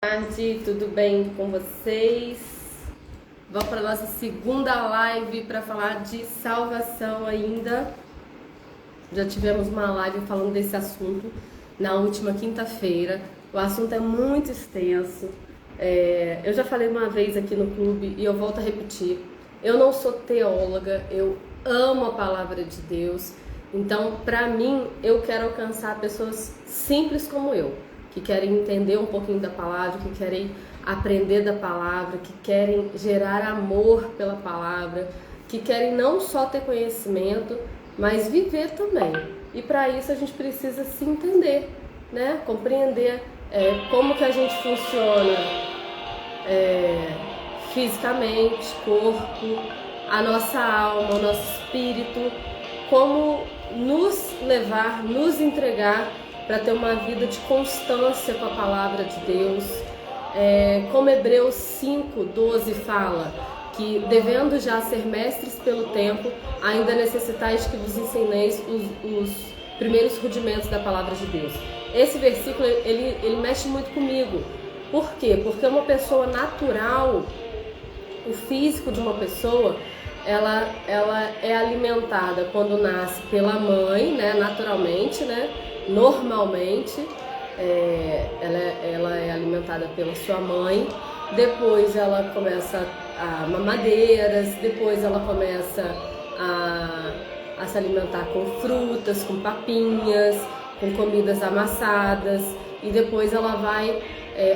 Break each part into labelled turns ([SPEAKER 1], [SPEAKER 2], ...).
[SPEAKER 1] Boa tarde, tudo bem com vocês? Vamos para a nossa segunda live para falar de salvação ainda. Já tivemos uma live falando desse assunto na última quinta-feira. O assunto é muito extenso. Eu já falei uma vez aqui no clube e eu volto a repetir. Eu não sou teóloga, eu amo a palavra de Deus. Então, para mim, eu quero alcançar pessoas simples como eu, que querem entender um pouquinho da palavra, que querem aprender da palavra, que querem gerar amor pela palavra, que querem não só ter conhecimento, mas viver também. E para isso a gente precisa se entender, né? Compreender como que a gente funciona fisicamente, corpo, a nossa alma, o nosso espírito, como nos levar, nos entregar para ter uma vida de constância com a palavra de Deus. Como Hebreus 5:12 fala, que devendo já ser mestres pelo tempo, ainda necessitais que vos ensineis os primeiros rudimentos da palavra de Deus. Esse versículo, ele mexe muito comigo. Por quê? Porque uma pessoa natural, o físico de uma pessoa, ela é alimentada quando nasce pela mãe, né, naturalmente, né, normalmente, ela é alimentada pela sua mãe, depois ela começa a mamadeiras, depois ela começa a se alimentar com frutas, com papinhas, com comidas amassadas, e depois ela vai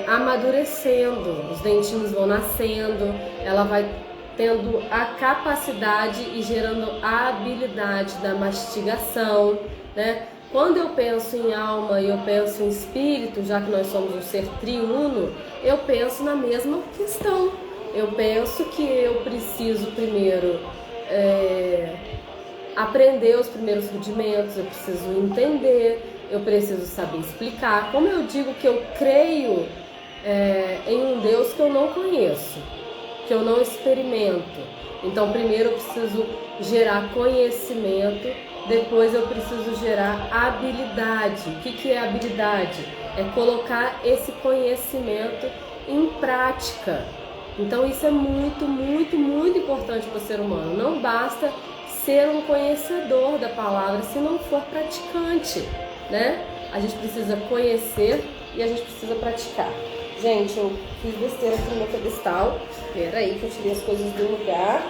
[SPEAKER 1] amadurecendo, os dentinhos vão nascendo, ela vai tendo a capacidade e gerando a habilidade da mastigação, né? Quando eu penso em alma e eu penso em espírito, já que nós somos um ser triuno, eu penso na mesma questão. Eu penso que eu preciso primeiro aprender os primeiros rudimentos, eu preciso entender, eu preciso saber explicar. Como eu digo que eu creio em um Deus que eu não conheço, que eu não experimento. Então, primeiro eu preciso gerar conhecimento, depois eu preciso gerar habilidade. O que é habilidade? É colocar esse conhecimento em prática. Então, isso é muito, muito, muito importante para o ser humano. Não basta ser um conhecedor da palavra se não for praticante, né? A gente precisa conhecer e a gente precisa praticar. Gente, eu fiz besteira aqui no meu pedestal. Espera aí que eu tirei as coisas do lugar.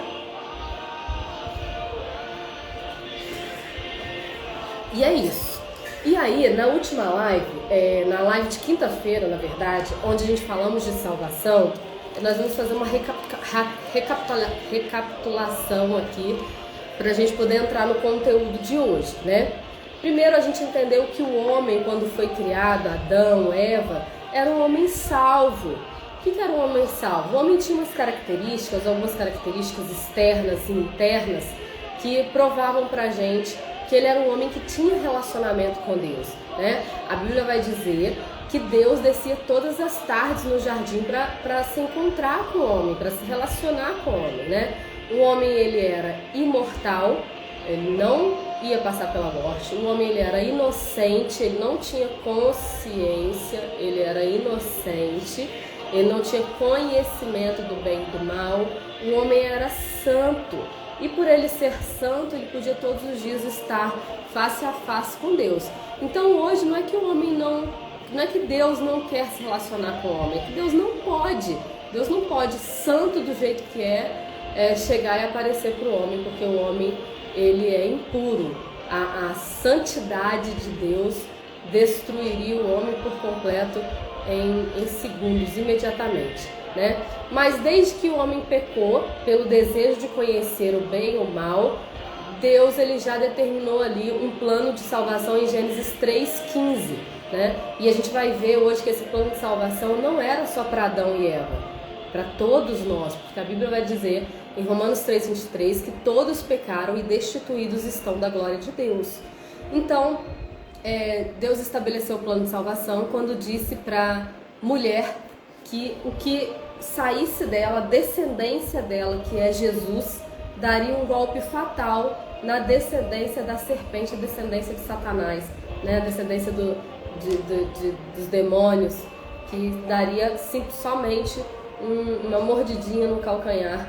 [SPEAKER 1] E é isso. E aí, na última live, na live de quinta-feira, na verdade, onde a gente falamos de salvação, nós vamos fazer uma recapitulação aqui para a gente poder entrar no conteúdo de hoje, né? Primeiro, a gente entendeu que o homem, quando foi criado, Adão, Eva, era um homem salvo. O que era um homem salvo? O homem tinha umas características, algumas características externas e internas que provavam pra gente que ele era um homem que tinha relacionamento com Deus, né? A Bíblia vai dizer que Deus descia todas as tardes no jardim para se encontrar com o homem, para se relacionar com o homem, né? O homem, ele era imortal, ele não ia passar pela morte. O homem, ele era inocente, ele não tinha consciência, ele era inocente, ele não tinha conhecimento do bem e do mal. O homem era santo, e por ele ser santo, ele podia todos os dias estar face a face com Deus. Então hoje não é que o homem não é que Deus não quer se relacionar com o homem, é que Deus não pode, santo do jeito que chegar e aparecer para o homem, porque o homem, ele é impuro. A santidade de Deus destruiria o homem por completo em segundos, imediatamente, né? Mas desde que o homem pecou pelo desejo de conhecer o bem e o mal, Deus, ele já determinou ali um plano de salvação em Gênesis 3:15, né? E a gente vai ver hoje que esse plano de salvação não era só para Adão e Eva, para todos nós, porque a Bíblia vai dizer em Romanos 3:23 que todos pecaram e destituídos estão da glória de Deus. Então, Deus estabeleceu o plano de salvação quando disse para mulher que o que saísse dela, a descendência dela, que é Jesus, daria um golpe fatal na descendência da serpente, a descendência de Satanás, né? A descendência dos demônios, que daria somente uma mordidinha no calcanhar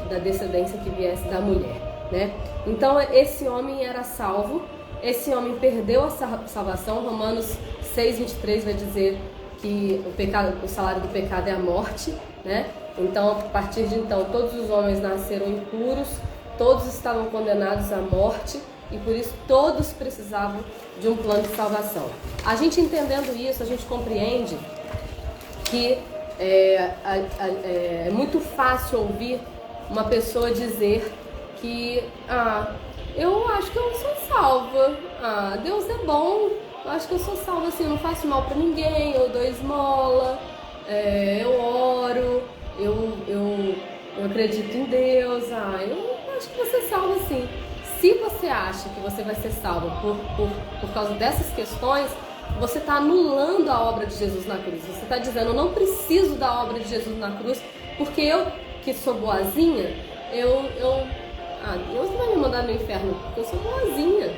[SPEAKER 1] da descendência que viesse da mulher, né? Então esse homem era salvo, esse homem perdeu a salvação. Romanos 6:23 vai dizer que o salário do pecado é a morte, né? Então, a partir de então, todos os homens nasceram impuros, todos estavam condenados à morte e por isso todos precisavam de um plano de salvação. A gente entendendo isso, a gente compreende que é muito fácil ouvir uma pessoa dizer que eu acho que eu sou salva, Deus é bom, eu acho que eu sou salva assim, eu não faço mal pra ninguém, eu dou esmola, eu oro, eu acredito em Deus, eu acho que você é salva assim. Se você acha que você vai ser salva por causa dessas questões, você está anulando a obra de Jesus na cruz. Você está dizendo, eu não preciso da obra de Jesus na cruz, porque eu, que sou boazinha, Deus não vai me mandar no inferno, porque eu sou boazinha,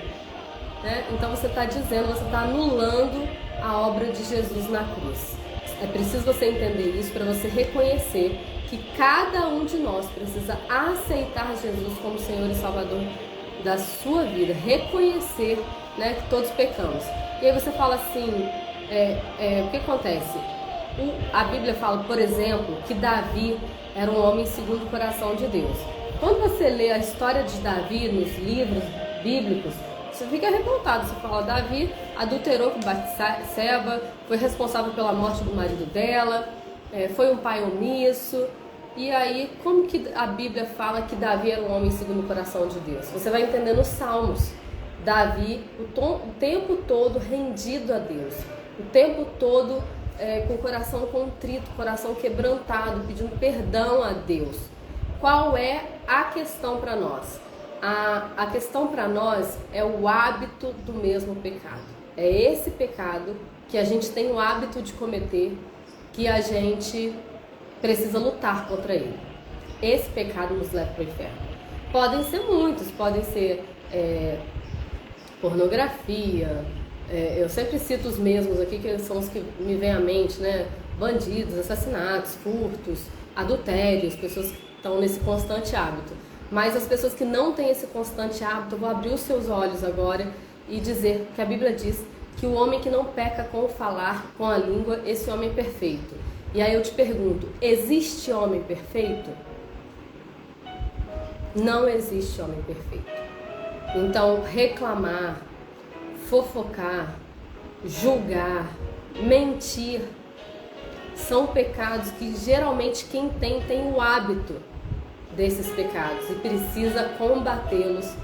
[SPEAKER 1] né? Então você está dizendo, você está anulando a obra de Jesus na cruz. É preciso você entender isso para você reconhecer que cada um de nós precisa aceitar Jesus como Senhor e Salvador da sua vida, reconhecer, né, que todos pecamos. E aí você fala assim, o que acontece? A Bíblia fala, por exemplo, que Davi era um homem segundo o coração de Deus. Quando você lê a história de Davi nos livros bíblicos, você fica revoltado. Você fala, Davi adulterou com Batseba, foi responsável pela morte do marido dela, foi um pai omisso. E aí, como que a Bíblia fala que Davi era um homem segundo o coração de Deus? Você vai entender nos Salmos. Davi, o tempo todo rendido a Deus, o tempo todo com o coração contrito, coração quebrantado, pedindo perdão a Deus. Qual é a questão para nós? A questão para nós é o hábito do mesmo pecado. É esse pecado que a gente tem o hábito de cometer, que a gente precisa lutar contra ele. Esse pecado nos leva para o inferno. Podem ser muitos, podem ser pornografia, eu sempre cito os mesmos aqui, que são os que me vêm à mente, né? Bandidos, assassinatos, furtos, adultérios, pessoas que estão nesse constante hábito. Mas as pessoas que não têm esse constante hábito, eu vou abrir os seus olhos agora e dizer que a Bíblia diz que o homem que não peca com o falar, com a língua, esse homem é perfeito. E aí eu te pergunto, existe homem perfeito? Não existe homem perfeito. Então, reclamar, fofocar, julgar, mentir, são pecados que geralmente quem tem o hábito desses pecados e precisa combatê-los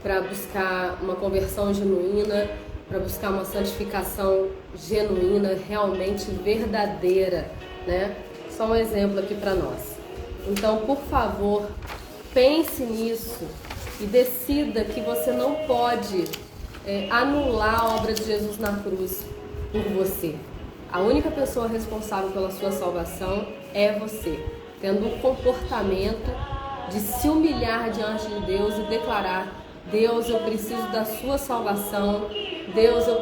[SPEAKER 1] para buscar uma conversão genuína, para buscar uma santificação genuína, realmente verdadeira, né? Só um exemplo aqui para nós. Então, por favor, pense nisso e decida que você não pode anular a obra de Jesus na cruz por você. A única pessoa responsável pela sua salvação é você, tendo o comportamento de se humilhar diante de Deus e declarar: Deus, eu preciso da sua salvação. Deus, eu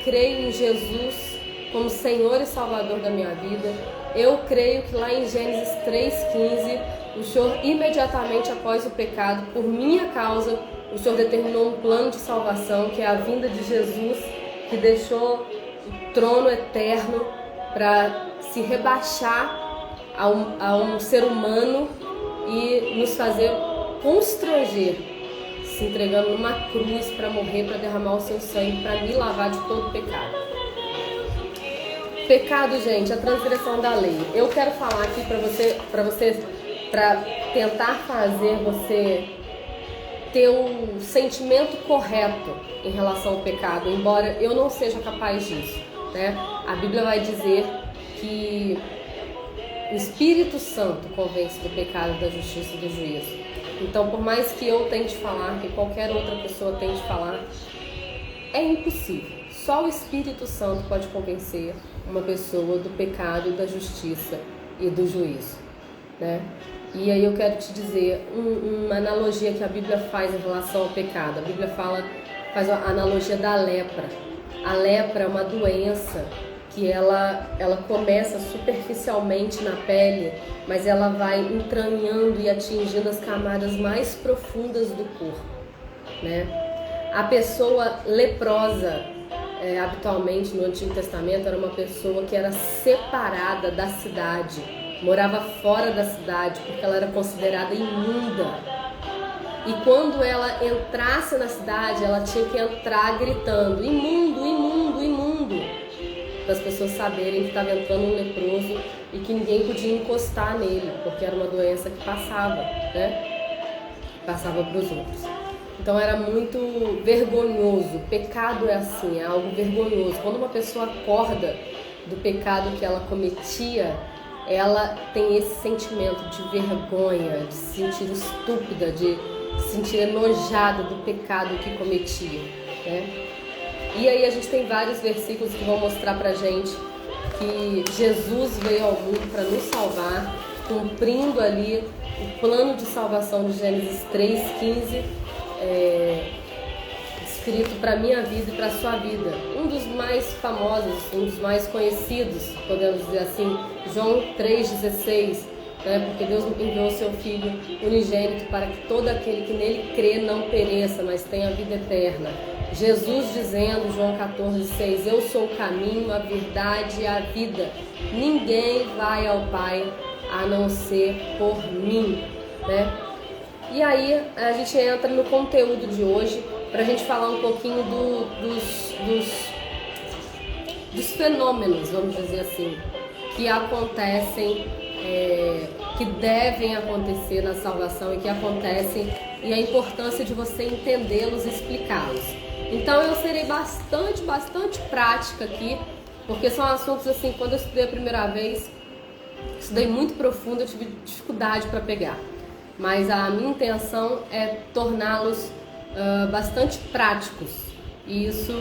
[SPEAKER 1] creio em Jesus como Senhor e Salvador da minha vida. Eu creio que lá em Gênesis 3,15, o Senhor imediatamente após o pecado, por minha causa, o Senhor determinou um plano de salvação, que é a vinda de Jesus, que deixou o trono eterno para se rebaixar a um ser humano e nos fazer constranger, se entregando numa cruz para morrer, para derramar o seu sangue, para me lavar de todo pecado. Pecado, gente, a transgressão da lei. Eu quero falar aqui para tentar fazer você ter um sentimento correto em relação ao pecado, embora eu não seja capaz disso, né? A Bíblia vai dizer que o Espírito Santo convence do pecado, da justiça e do juízo. Então, por mais que eu tente falar, que qualquer outra pessoa tente falar, é impossível. Só o Espírito Santo pode convencer uma pessoa do pecado, da justiça e do juízo, né? E aí eu quero te dizer uma analogia que a Bíblia faz em relação ao pecado. A Bíblia faz a analogia da lepra. A lepra é uma doença que ela começa superficialmente na pele, mas ela vai entranhando e atingindo as camadas mais profundas do corpo, né? A pessoa leprosa, habitualmente no Antigo Testamento, era uma pessoa que era separada da cidade, morava fora da cidade, porque ela era considerada imunda. E quando ela entrasse na cidade, ela tinha que entrar gritando: imundo, imundo, imundo, para as pessoas saberem que estava entrando um leproso e que ninguém podia encostar nele, porque era uma doença que passava, né? Passava para os outros. Então era muito vergonhoso. Pecado é assim, é algo vergonhoso. Quando uma pessoa acorda do pecado que ela cometia, ela tem esse sentimento de vergonha, de se sentir estúpida, de se sentir enojada do pecado que cometia, né? E aí a gente tem vários versículos que vão mostrar pra gente que Jesus veio ao mundo para nos salvar, cumprindo ali o plano de salvação de Gênesis 3:15, escrito para minha vida e para sua vida. Um dos mais famosos, um dos mais conhecidos, podemos dizer assim, João 3:16, né? Porque Deus enviou seu Filho unigênito para que todo aquele que nele crê não pereça, mas tenha a vida eterna. Jesus dizendo, João 14:6, eu sou o caminho, a verdade e a vida. Ninguém vai ao Pai a não ser por mim, né? E aí a gente entra no conteúdo de hoje para a gente falar um pouquinho dos fenômenos, vamos dizer assim, que acontecem, que devem acontecer na salvação e que acontecem, e a importância de você entendê-los e explicá-los. Então eu serei bastante prática aqui, porque são assuntos assim, quando eu estudei a primeira vez, estudei muito profundo, eu tive dificuldade para pegar. Mas a minha intenção é torná-los bastante práticos. E isso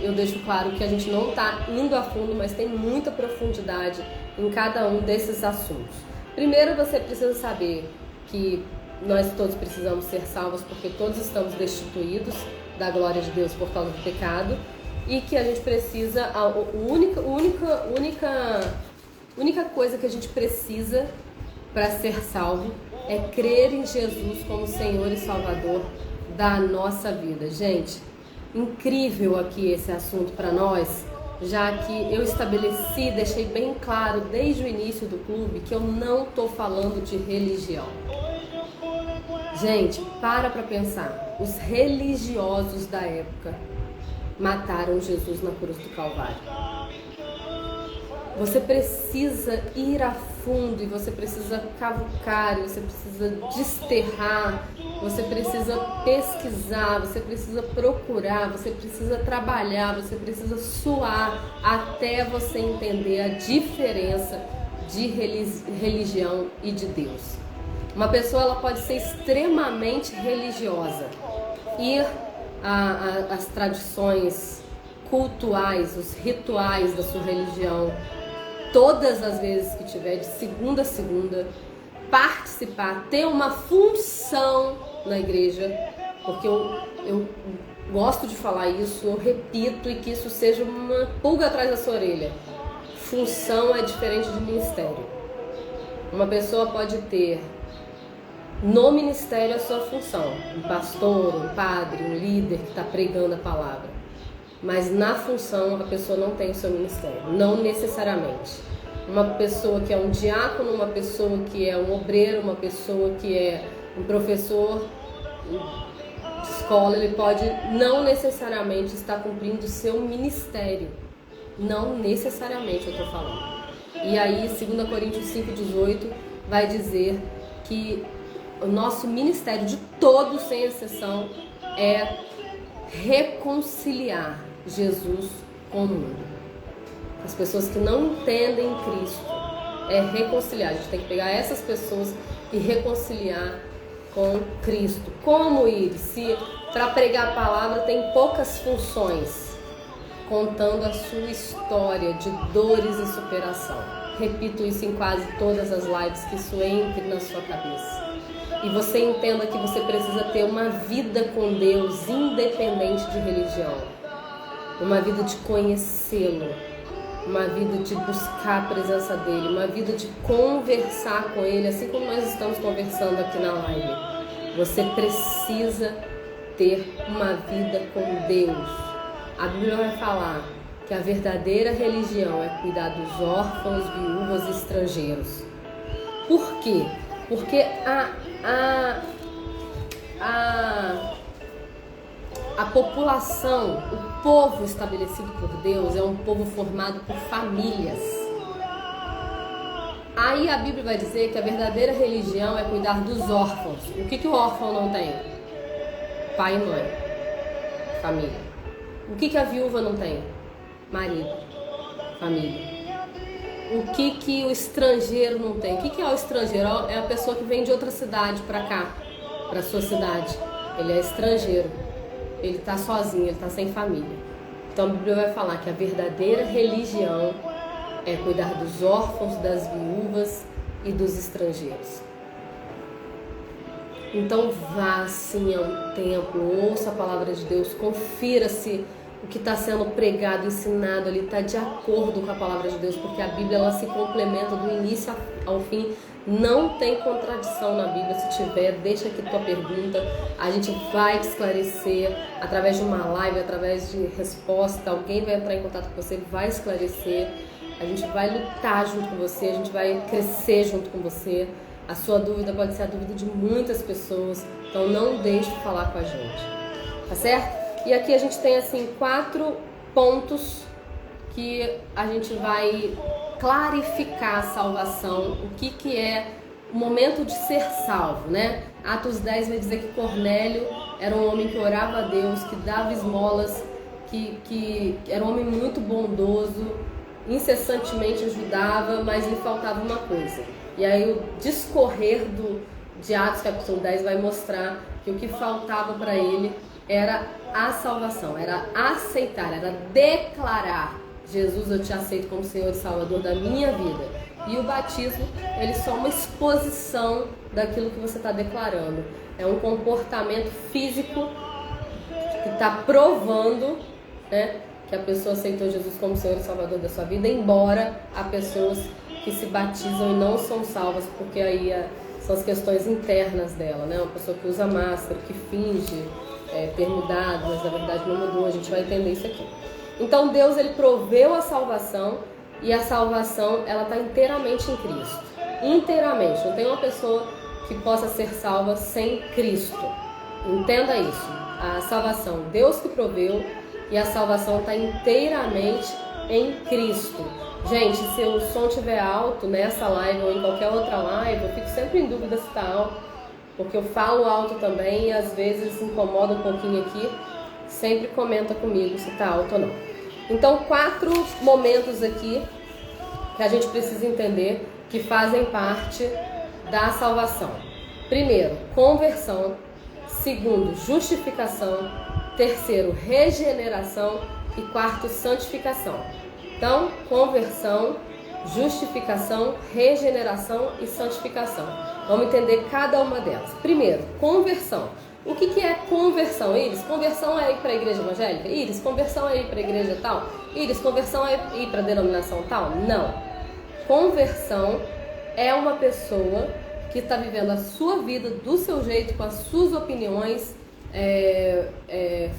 [SPEAKER 1] eu deixo claro que a gente não está indo a fundo, mas tem muita profundidade em cada um desses assuntos. Primeiro você precisa saber que nós todos precisamos ser salvos, porque todos estamos destituídos da glória de Deus por causa do pecado, e que a gente precisa, a única coisa que a gente precisa para ser salvo é crer em Jesus como Senhor e Salvador da nossa vida. Gente, incrível aqui esse assunto para nós, já que eu estabeleci, deixei bem claro desde o início do clube que eu não estou falando de religião. Gente, para pensar. Os religiosos da época mataram Jesus na cruz do Calvário. Você precisa ir a fundo, e você precisa cavucar, e você precisa desterrar, você precisa pesquisar, você precisa procurar, você precisa trabalhar, você precisa suar até você entender a diferença de religião e de Deus. Uma pessoa ela pode ser extremamente religiosa, ir às tradições cultuais, os rituais da sua religião, todas as vezes que tiver, de segunda a segunda, participar, ter uma função na igreja, porque eu gosto de falar isso, eu repito, e que isso seja uma pulga atrás da sua orelha. Função é diferente de ministério. Uma pessoa pode ter no ministério a sua função, um pastor, um padre, um líder que está pregando a palavra, mas na função a pessoa não tem o seu ministério, não necessariamente. Uma pessoa que é um diácono, uma pessoa que é um obreiro, uma pessoa que é um professor de escola, ele pode não necessariamente estar cumprindo o seu ministério, não necessariamente eu estou falando. E aí 2 Coríntios 5,18 vai dizer que o nosso ministério de todos, sem exceção, é reconciliar Jesus com o mundo. As pessoas que não entendem Cristo, é reconciliar. A gente tem que pegar essas pessoas e reconciliar com Cristo. Como ir? Se para pregar a palavra tem poucas funções, contando a sua história de dores e superação. Repito isso em quase todas as lives, que isso entre na sua cabeça. E você entenda que você precisa ter uma vida com Deus, independente de religião. uma vida de conhecê-lo, uma vida de buscar a presença dele, uma vida de conversar com ele, assim como nós estamos conversando aqui na live. Você precisa ter uma vida com Deus. A Bíblia vai falar que a verdadeira religião é cuidar dos órfãos, viúvas e estrangeiros. Por quê? Porque a população, o povo estabelecido por Deus é um povo formado por famílias. Aí a Bíblia vai dizer que a verdadeira religião é cuidar dos órfãos. O que o órfão não tem? Pai e mãe, família. O que a viúva não tem? Marido, família. O que o estrangeiro não tem? O que é o estrangeiro? É a pessoa que vem de outra cidade para cá, para sua cidade. Ele é estrangeiro. Ele está sozinho, ele está sem família. Então a Bíblia vai falar que a verdadeira religião é cuidar dos órfãos, das viúvas e dos estrangeiros. Então vá sim ao templo, ouça a palavra de Deus, confira se o que está sendo pregado, ensinado ali está de acordo com a palavra de Deus, porque a Bíblia ela se complementa do início ao fim. Não tem contradição na Bíblia. Se tiver, deixa aqui tua pergunta. A gente vai te esclarecer através de uma live, através de resposta. Alguém vai entrar em contato com você, vai esclarecer. A gente vai lutar junto com você, a gente vai crescer junto com você. A sua dúvida pode ser a dúvida de muitas pessoas, então não deixe de falar com a gente, tá certo? E aqui a gente tem assim 4 pontos que a gente vai clarificar a salvação, o que é o momento de ser salvo, né? Atos 10 vai dizer que Cornélio era um homem que orava a Deus, que dava esmolas, que era um homem muito bondoso, incessantemente ajudava, mas lhe faltava uma coisa. E aí o discorrer de Atos capítulo 10 vai mostrar que o que faltava para ele era a salvação, era aceitar, era declarar: Jesus, eu te aceito como Senhor e Salvador da minha vida. E o batismo, ele só é uma exposição daquilo que você está declarando. É um comportamento físico que está provando, né, que a pessoa aceitou Jesus como Senhor e Salvador da sua vida, embora há pessoas que se batizam e não são salvas, porque aí são as questões internas dela, né? Uma pessoa que usa máscara, que finge ter mudado, mas na verdade não mudou. A gente vai entender isso aqui. Então Deus, ele proveu a salvação, e a salvação ela está inteiramente em Cristo. Inteiramente. Não tem uma pessoa que possa ser salva sem Cristo. Entenda isso. A salvação Deus que proveu, e a salvação está inteiramente em Cristo. Gente, se o som estiver alto nessa live ou em qualquer outra live, eu fico sempre em dúvida se está alto, porque eu falo alto também e às vezes incomoda um pouquinho aqui. Sempre comenta comigo se está alto ou não. Então, 4 momentos aqui que a gente precisa entender que fazem parte da salvação. Primeiro, conversão. Segundo, justificação. Terceiro, regeneração. E quarto, santificação. Então, conversão, justificação, regeneração e santificação. Vamos entender cada uma delas. Primeiro, conversão. O que é conversão, Iris? Conversão é ir para a igreja evangélica? Iris, conversão é ir para a igreja tal? Iris, conversão é ir para a denominação tal? Não. Conversão é uma pessoa que está vivendo a sua vida do seu jeito, com as suas opiniões,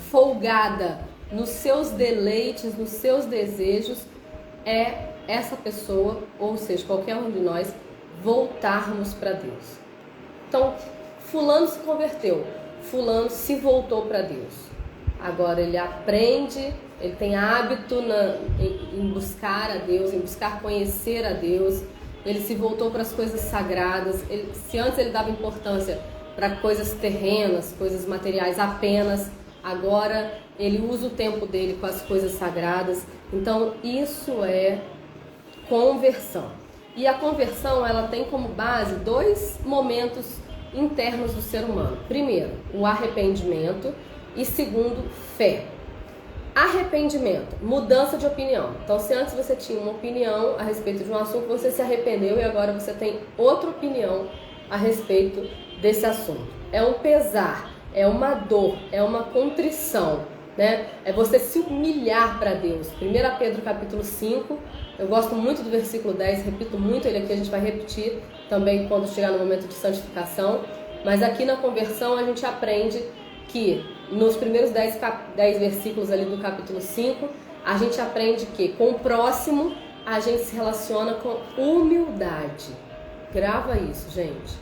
[SPEAKER 1] folgada nos seus deleites, nos seus desejos. É essa pessoa, ou seja, qualquer um de nós, voltarmos para Deus. Então, fulano se converteu, fulano se voltou para Deus. Agora ele aprende, ele tem hábito em buscar a Deus, em buscar conhecer a Deus. Ele se voltou para as coisas sagradas. Se antes ele dava importância para coisas terrenas, coisas materiais apenas, agora ele usa o tempo dele com as coisas sagradas. Então isso é conversão. E a conversão, ela tem como base 2 momentos internos do ser humano. Primeiro, o arrependimento, e segundo, fé. Arrependimento, mudança de opinião. Então, se antes você tinha uma opinião a respeito de um assunto, você se arrependeu e agora você tem outra opinião a respeito desse assunto. É um pesar, é uma dor, é uma contrição. né? É você se humilhar para Deus. 1 Pedro capítulo 5, eu gosto muito do versículo 10, repito muito ele aqui, a gente vai repetir também quando chegar no momento de santificação, mas aqui na conversão a gente aprende que nos primeiros 10 versículos ali do capítulo 5, a gente aprende que com o próximo a gente se relaciona com humildade. Grava isso, gente.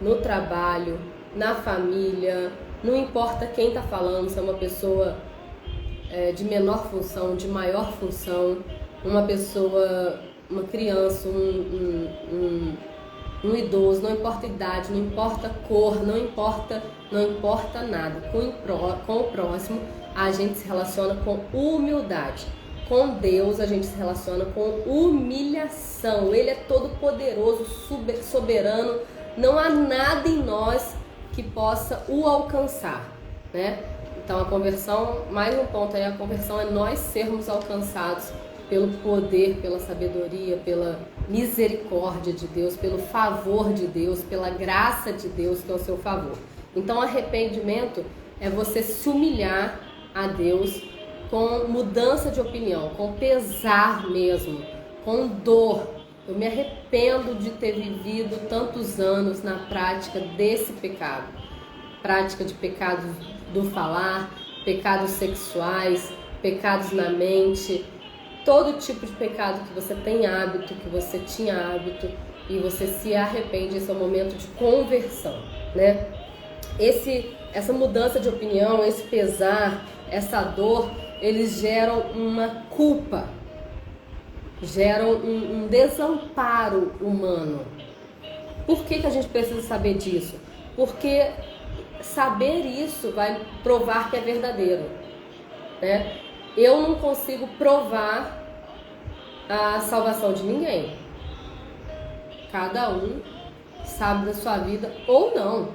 [SPEAKER 1] No trabalho, na família, não importa quem está falando, se é uma pessoa de menor função, de maior função, uma pessoa, uma criança, um idoso, não importa a idade, não importa a cor, não importa nada. Com o próximo, a gente se relaciona com humildade. Com Deus, a gente se relaciona com humilhação. Ele é todo poderoso, soberano. Não há nada em nós que possa o alcançar, né? Então a conversão, mais um ponto aí, a conversão é nós sermos alcançados pelo poder, pela sabedoria, pela misericórdia de Deus, pelo favor de Deus, pela graça de Deus que é o seu favor. Então arrependimento é você se humilhar a Deus com mudança de opinião, com pesar mesmo, com dor. Eu me arrependo de ter vivido tantos anos na prática desse pecado. Prática de pecados do falar, pecados sexuais, pecados na mente, todo tipo de pecado que você tem hábito, que você tinha hábito e você se arrepende. Esse é o momento de conversão, né? Essa mudança de opinião, esse pesar, essa dor, eles geram uma culpa, geram um desamparo humano. Por que a gente precisa saber disso? Porque saber isso vai provar que é verdadeiro, né? Eu não consigo provar a salvação de ninguém. Cada um sabe da sua vida ou não,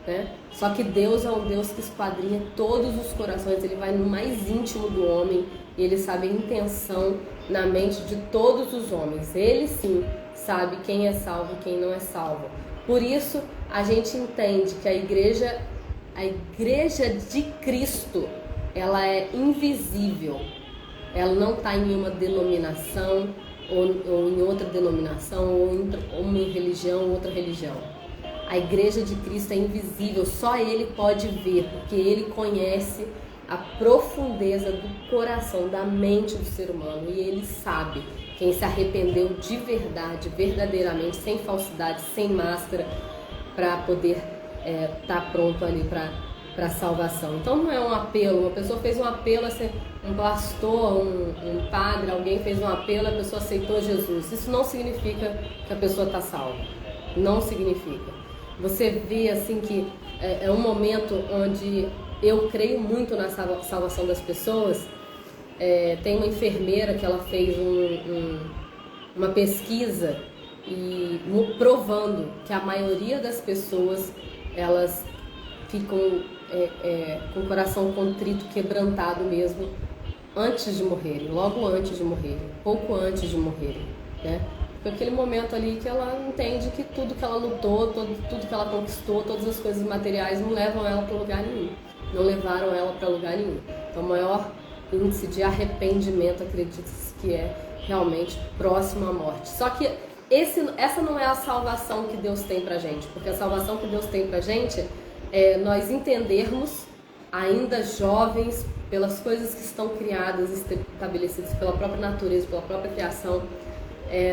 [SPEAKER 1] né? Só que Deus é um Deus que esquadrinha todos os corações. Ele vai no mais íntimo do homem e ele sabe a intenção na mente de todos os homens. Ele sim sabe quem é salvo e quem não é salvo. Por isso a gente entende que a igreja de Cristo, ela é invisível. Ela não está em uma denominação ou em outra denominação, ou em uma religião ou outra religião. A igreja de Cristo é invisível, só Ele pode ver, porque Ele conhece a profundeza do coração, da mente do ser humano, e Ele sabe quem se arrependeu de verdade, verdadeiramente, sem falsidade, sem máscara, para poder estar pronto ali para a salvação. Então não é um apelo, uma pessoa fez um apelo, assim, um pastor, um padre, alguém fez um apelo, a pessoa aceitou Jesus. Isso não significa que a pessoa está salva, não significa. Você vê assim que é um momento onde eu creio muito na salvação das pessoas. Tem uma enfermeira que ela fez uma pesquisa e provando que a maioria das pessoas, elas ficam com o coração contrito, quebrantado mesmo, antes de morrerem, logo antes de morrerem, pouco antes de morrerem, né? Foi aquele momento ali que ela entende que tudo que ela lutou, tudo que ela conquistou, todas as coisas materiais não levam ela para lugar nenhum, não levaram ela para lugar nenhum. Então o maior índice de arrependimento, acredito-se que é realmente próximo à morte. Só que essa não é a salvação que Deus tem pra gente, porque a salvação que Deus tem pra gente é nós entendermos, ainda jovens, pelas coisas que estão criadas, estabelecidas pela própria natureza, pela própria criação,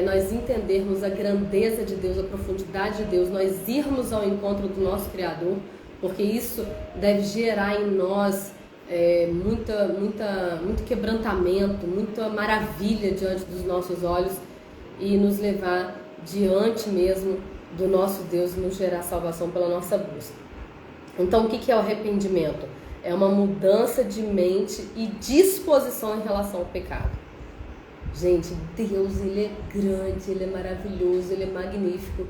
[SPEAKER 1] nós entendermos a grandeza de Deus, a profundidade de Deus, nós irmos ao encontro do nosso Criador, porque isso deve gerar em nós muito quebrantamento, muita maravilha diante dos nossos olhos e nos levar diante mesmo do nosso Deus e nos gerar salvação pela nossa busca. Então, o que é o arrependimento? É uma mudança de mente e disposição em relação ao pecado. Gente, Deus, Ele é grande, Ele é maravilhoso, Ele é magnífico.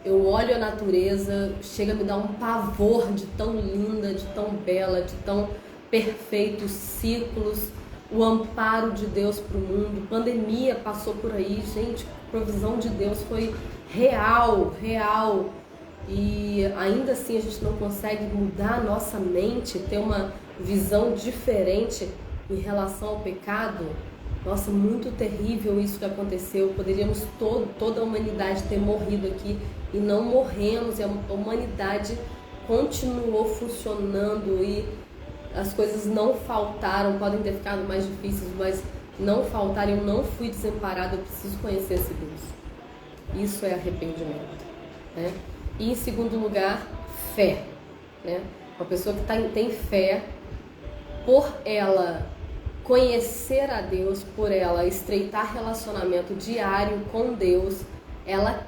[SPEAKER 1] Eu olho a natureza, chega a me dar um pavor de tão linda, de tão bela, de tão perfeitos ciclos, o amparo de Deus para o mundo. Pandemia passou por aí, gente, a provisão de Deus foi real. E ainda assim a gente não consegue mudar a nossa mente, ter uma visão diferente em relação ao pecado. Nossa, muito terrível isso que aconteceu. Poderíamos toda a humanidade ter morrido aqui e não morremos, e a humanidade continuou funcionando e as coisas não faltaram. Podem ter ficado mais difíceis, mas não faltaram. Eu não fui desamparado, eu preciso conhecer esse Deus. Isso é arrependimento, né? E em segundo lugar, fé, né? Uma pessoa que tem fé, por ela conhecer a Deus, por ela estreitar relacionamento diário com Deus, ela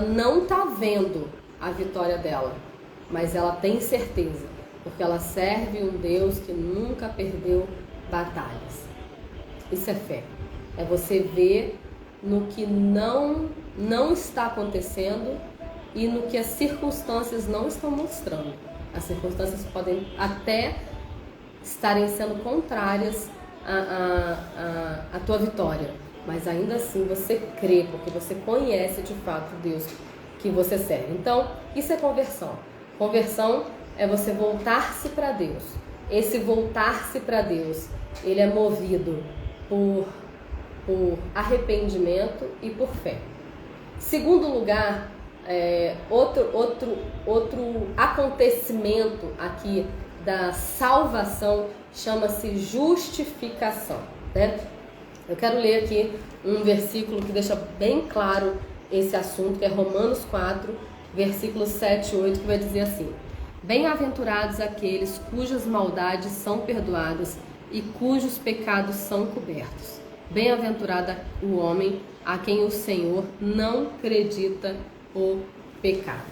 [SPEAKER 1] não está vendo a vitória dela, mas ela tem certeza, porque ela serve um Deus que nunca perdeu batalhas. Isso é fé. É você ver no que não está acontecendo e no que as circunstâncias não estão mostrando. As circunstâncias podem até estarem sendo contrárias à tua vitória, mas ainda assim você crê, porque você conhece de fato o Deus que você serve. Então, isso é conversão. Conversão é você voltar-se para Deus. Esse voltar-se para Deus, ele é movido por arrependimento e por fé. Segundo lugar, outro acontecimento aqui da salvação chama-se justificação, né? Eu quero ler aqui um versículo que deixa bem claro esse assunto, que é Romanos 4, versículos 7 e 8, que vai dizer assim: bem-aventurados aqueles cujas maldades são perdoadas e cujos pecados são cobertos. Bem-aventurado o homem a quem o Senhor não acredita o pecado.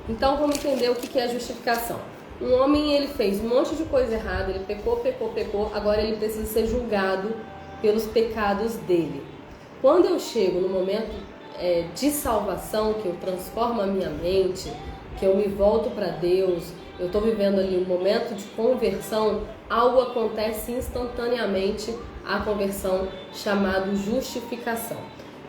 [SPEAKER 1] Então vamos entender o que é a justificação. Um homem, ele fez um monte de coisa errada, ele pecou, agora ele precisa ser julgado pelos pecados dele. Quando eu chego no momento de salvação, que eu transformo a minha mente, que eu me volto para Deus, eu estou vivendo ali um momento de conversão, algo acontece instantaneamente, a conversão, chamado justificação.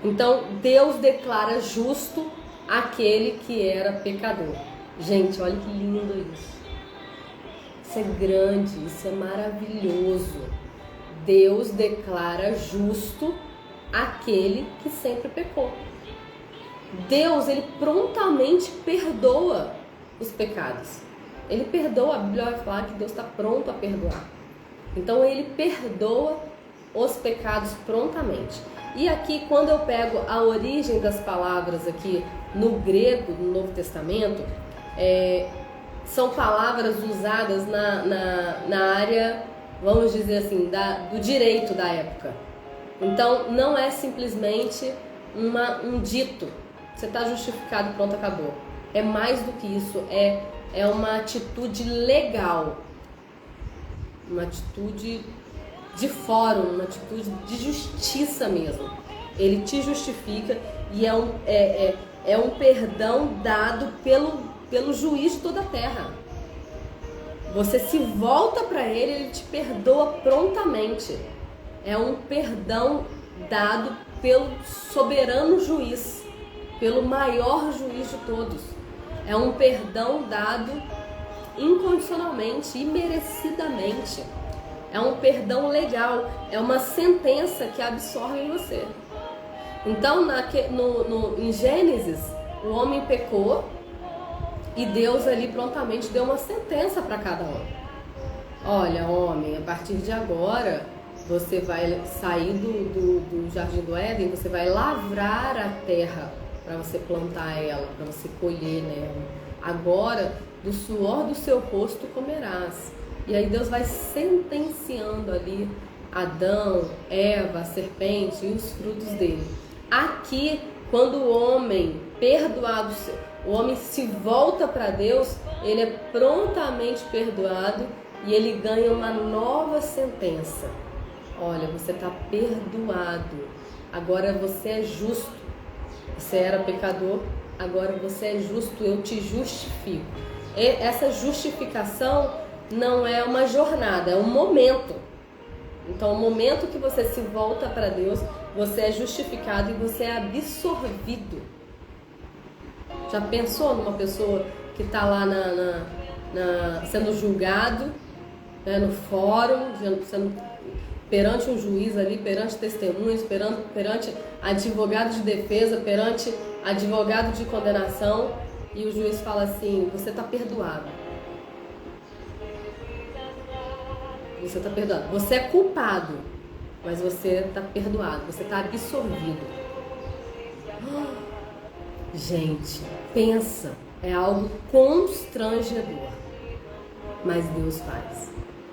[SPEAKER 1] Então Deus declara justo aquele que era pecador. Gente, olha que lindo isso. Isso é grande, isso é maravilhoso. Deus declara justo aquele que sempre pecou. Deus, ele prontamente perdoa os pecados. Ele perdoa, a Bíblia vai falar que Deus está pronto a perdoar. Então ele perdoa os pecados prontamente. E aqui, quando eu pego a origem das palavras aqui no grego, no Novo Testamento, são palavras usadas na área, vamos dizer assim, do direito da época. Então, não é simplesmente um dito, você está justificado, pronto, acabou. É mais do que isso, é uma atitude legal, uma atitude de fórum, uma atitude de justiça mesmo. Ele te justifica e é um perdão dado pelo juiz de toda a terra. Você se volta para ele te perdoa prontamente. É um perdão dado pelo soberano juiz, pelo maior juiz de todos. É um perdão dado incondicionalmente, imerecidamente. É um perdão legal, é uma sentença que absorve você. Então, em Gênesis, o homem pecou e Deus ali prontamente deu uma sentença para cada um. Olha, homem, a partir de agora, você vai sair do Jardim do Éden, você vai lavrar a terra para você plantar ela, para você colher nela. Agora, do suor do seu rosto comerás. E aí Deus vai sentenciando ali Adão, Eva, a serpente e os frutos dele. Aqui, quando o homem perdoado, o homem se volta para Deus, ele é prontamente perdoado e ele ganha uma nova sentença. Olha, você está perdoado, agora você é justo. Você era pecador, agora você é justo, eu te justifico. E essa justificação não é uma jornada, é um momento. Então, o momento que você se volta para Deus, você é justificado e você é absorvido. Já pensou numa pessoa que está lá sendo julgado né, no fórum, perante um juiz ali, perante testemunhas, perante advogado de defesa, perante advogado de condenação, e o juiz fala assim: você está perdoado. Você está perdoado. Você é culpado, mas você está perdoado, você está absolvido. Gente, pensa, é algo constrangedor, mas Deus faz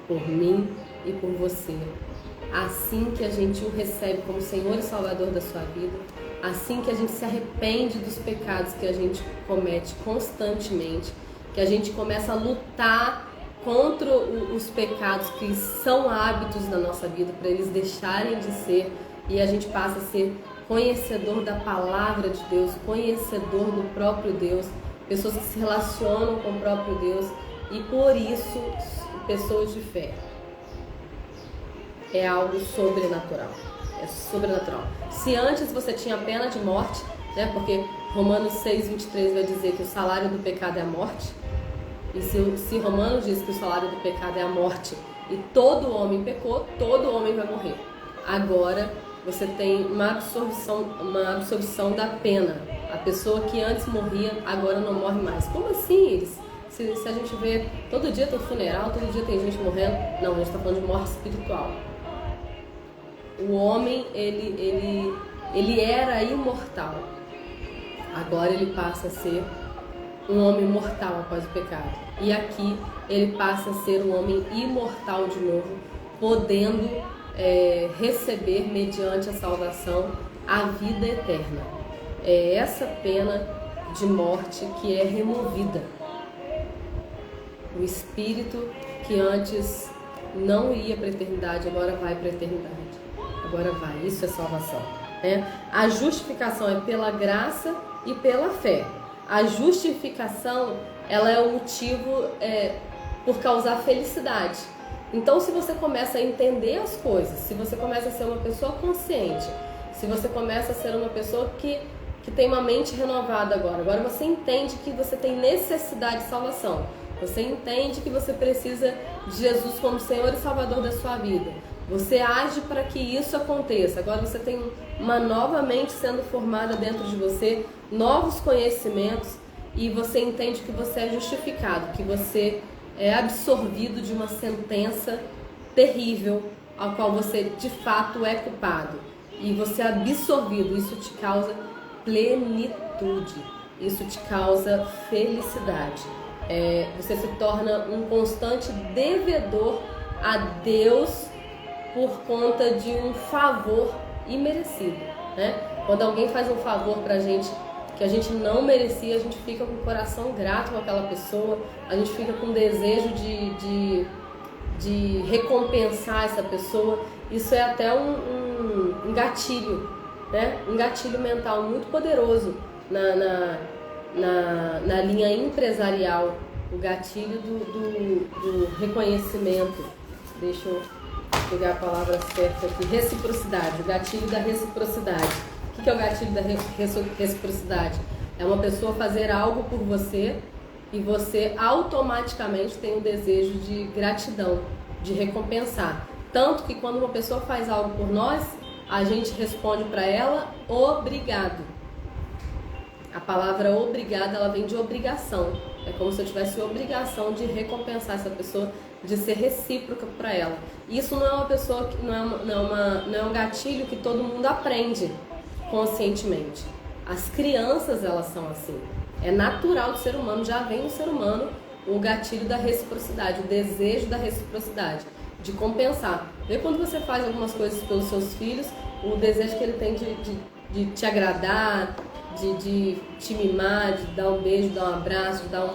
[SPEAKER 1] por mim e por você. Assim que a gente o recebe como Senhor e Salvador da sua vida, assim que a gente se arrepende dos pecados que a gente comete constantemente, que a gente começa a lutar contra os pecados que são hábitos na nossa vida, para eles deixarem de ser, e a gente passa a ser conhecedor da palavra de Deus, conhecedor do próprio Deus, pessoas que se relacionam com o próprio Deus, e por isso pessoas de fé. É algo sobrenatural. É sobrenatural. Se antes você tinha pena de morte, né, porque Romanos 6:23 vai dizer que o salário do pecado é a morte, e se Romanos diz que o salário do pecado é a morte, e todo homem pecou, todo homem vai morrer. Agora você tem uma absorção da pena. A pessoa que antes morria, agora não morre mais. Como assim? Se a gente vê, todo dia tem funeral, todo dia tem gente morrendo. Não, a gente está falando de morte espiritual. O homem, ele era imortal. Agora ele passa a ser um homem mortal após o pecado. E aqui ele passa a ser um homem imortal de novo, podendo receber, mediante a salvação, a vida eterna. É essa pena de morte que é removida. O espírito que antes não ia para a eternidade, agora vai para a eternidade. Agora vai, isso é salvação, né? A justificação é pela graça e pela fé. A justificação, ela é o motivo por causar felicidade. Então, se você começa a entender as coisas, se você começa a ser uma pessoa consciente, se você começa a ser uma pessoa que tem uma mente renovada agora você entende que você tem necessidade de salvação, você entende que você precisa de Jesus como Senhor e Salvador da sua vida, você age para que isso aconteça. Agora você tem uma nova mente sendo formada dentro de você, novos conhecimentos, e você entende que você é justificado, que você é absorvido de uma sentença terrível, ao qual você de fato é culpado. E você é absorvido, isso te causa plenitude, isso te causa felicidade. Você se torna um constante devedor a Deus por conta de um favor imerecido, né? Quando alguém faz um favor pra gente que a gente não merecia, a gente fica com o coração grato com aquela pessoa, a gente fica com desejo de recompensar essa pessoa. Isso é até um gatilho, né? Um gatilho mental muito poderoso na linha empresarial, o gatilho do reconhecimento. Deixa eu pegar a palavra certa aqui, reciprocidade, o gatilho da reciprocidade. O que é o gatilho da reciprocidade? É uma pessoa fazer algo por você e você automaticamente tem o desejo de gratidão, de recompensar. Tanto que quando uma pessoa faz algo por nós, a gente responde para ela, obrigado. A palavra obrigado, ela vem de obrigação. É como se eu tivesse obrigação de recompensar essa pessoa, de ser recíproca para ela. Isso não é uma pessoa que não é um gatilho que todo mundo aprende conscientemente. As crianças, elas são assim. É natural do ser humano, já vem no ser humano o gatilho da reciprocidade, o desejo da reciprocidade, de compensar. Vê quando você faz algumas coisas pelos seus filhos, o desejo que ele tem de te agradar, de te mimar, de dar um beijo, dar um abraço, de dar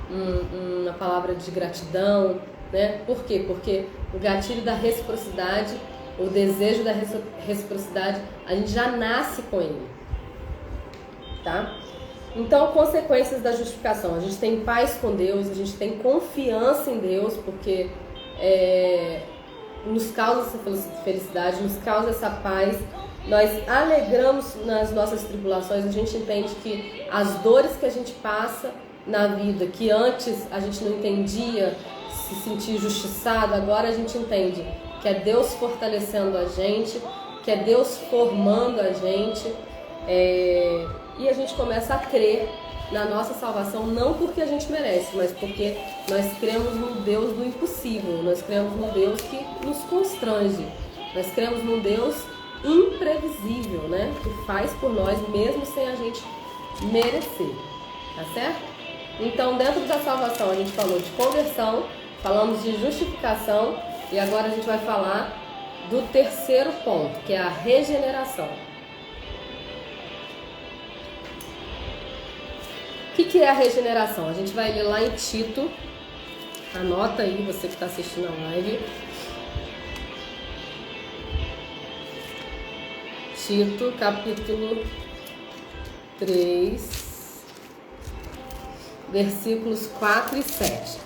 [SPEAKER 1] uma palavra de gratidão, né? Por quê? Porque o gatilho da reciprocidade, o desejo da reciprocidade, a gente já nasce com ele, tá? Então, consequências da justificação. A gente tem paz com Deus, a gente tem confiança em Deus, porque nos causa essa felicidade, nos causa essa paz. Nós alegramos nas nossas tribulações, a gente entende que as dores que a gente passa na vida, que antes a gente não entendia, se sentir injustiçado, agora a gente entende que é Deus fortalecendo a gente, que é Deus formando a gente, e a gente começa a crer na nossa salvação, não porque a gente merece, mas porque nós cremos no Deus do impossível, nós cremos no Deus que nos constrange, nós cremos num Deus imprevisível, né? Que faz por nós mesmo sem a gente merecer, tá certo? Então, dentro da salvação, a gente falou de conversão, falamos de justificação e agora a gente vai falar do terceiro ponto, que é a regeneração. O que é a regeneração? A gente vai ler lá em Tito, anota aí você que está assistindo a live. Tito, capítulo 3, versículos 4 e 7.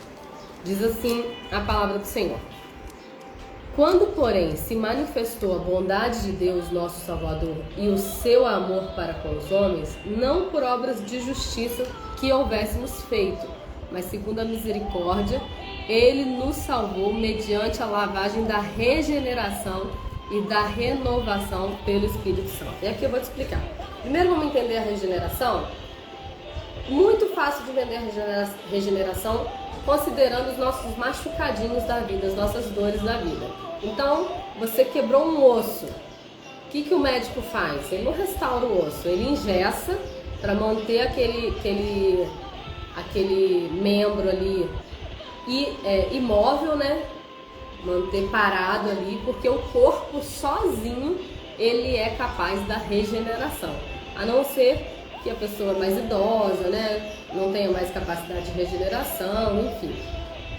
[SPEAKER 1] Diz assim a palavra do Senhor. Quando, porém, se manifestou a bondade de Deus, nosso Salvador, e o seu amor para com os homens, não por obras de justiça que houvéssemos feito, mas segundo a misericórdia, Ele nos salvou mediante a lavagem da regeneração e da renovação pelo Espírito Santo. E aqui eu vou te explicar. Primeiro vamos entender a regeneração. Muito fácil de entender a regeneração considerando os nossos machucadinhos da vida, as nossas dores da vida. Então, você quebrou um osso. O que o médico faz? Ele não restaura o osso, ele engessa para manter aquele membro ali imóvel, né? Manter parado ali, porque o corpo sozinho ele é capaz da regeneração, a não ser que a pessoa é mais idosa, né, não tenha mais capacidade de regeneração, enfim.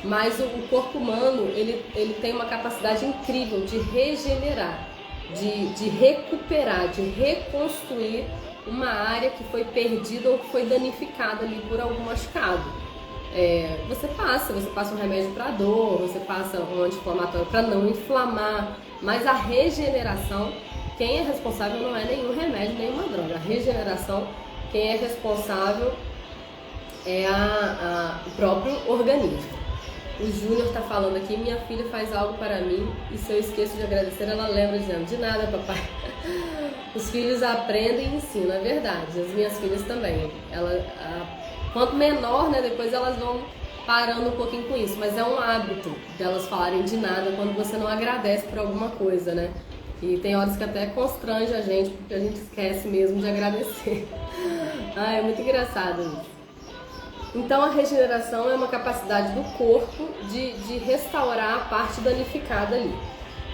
[SPEAKER 1] Mas o corpo humano ele tem uma capacidade incrível de regenerar, de recuperar, de reconstruir uma área que foi perdida ou que foi danificada ali por algum machucado. Você passa um remédio para dor, você passa um anti-inflamatório para não inflamar, mas a regeneração, quem é responsável não é nenhum remédio, nenhuma droga. A regeneração, quem é responsável é o próprio organismo. O Júnior está falando aqui, minha filha faz algo para mim e se eu esqueço de agradecer, ela lembra dizendo, de nada, papai. Os filhos aprendem e ensinam, é verdade. As minhas filhas também. Quanto menor, né, depois elas vão parando um pouquinho com isso, mas é um hábito delas falarem de nada quando você não agradece por alguma coisa, né? E tem horas que até constrange a gente, porque a gente esquece mesmo de agradecer. É muito engraçado isso. Então a regeneração é uma capacidade do corpo de restaurar a parte danificada ali.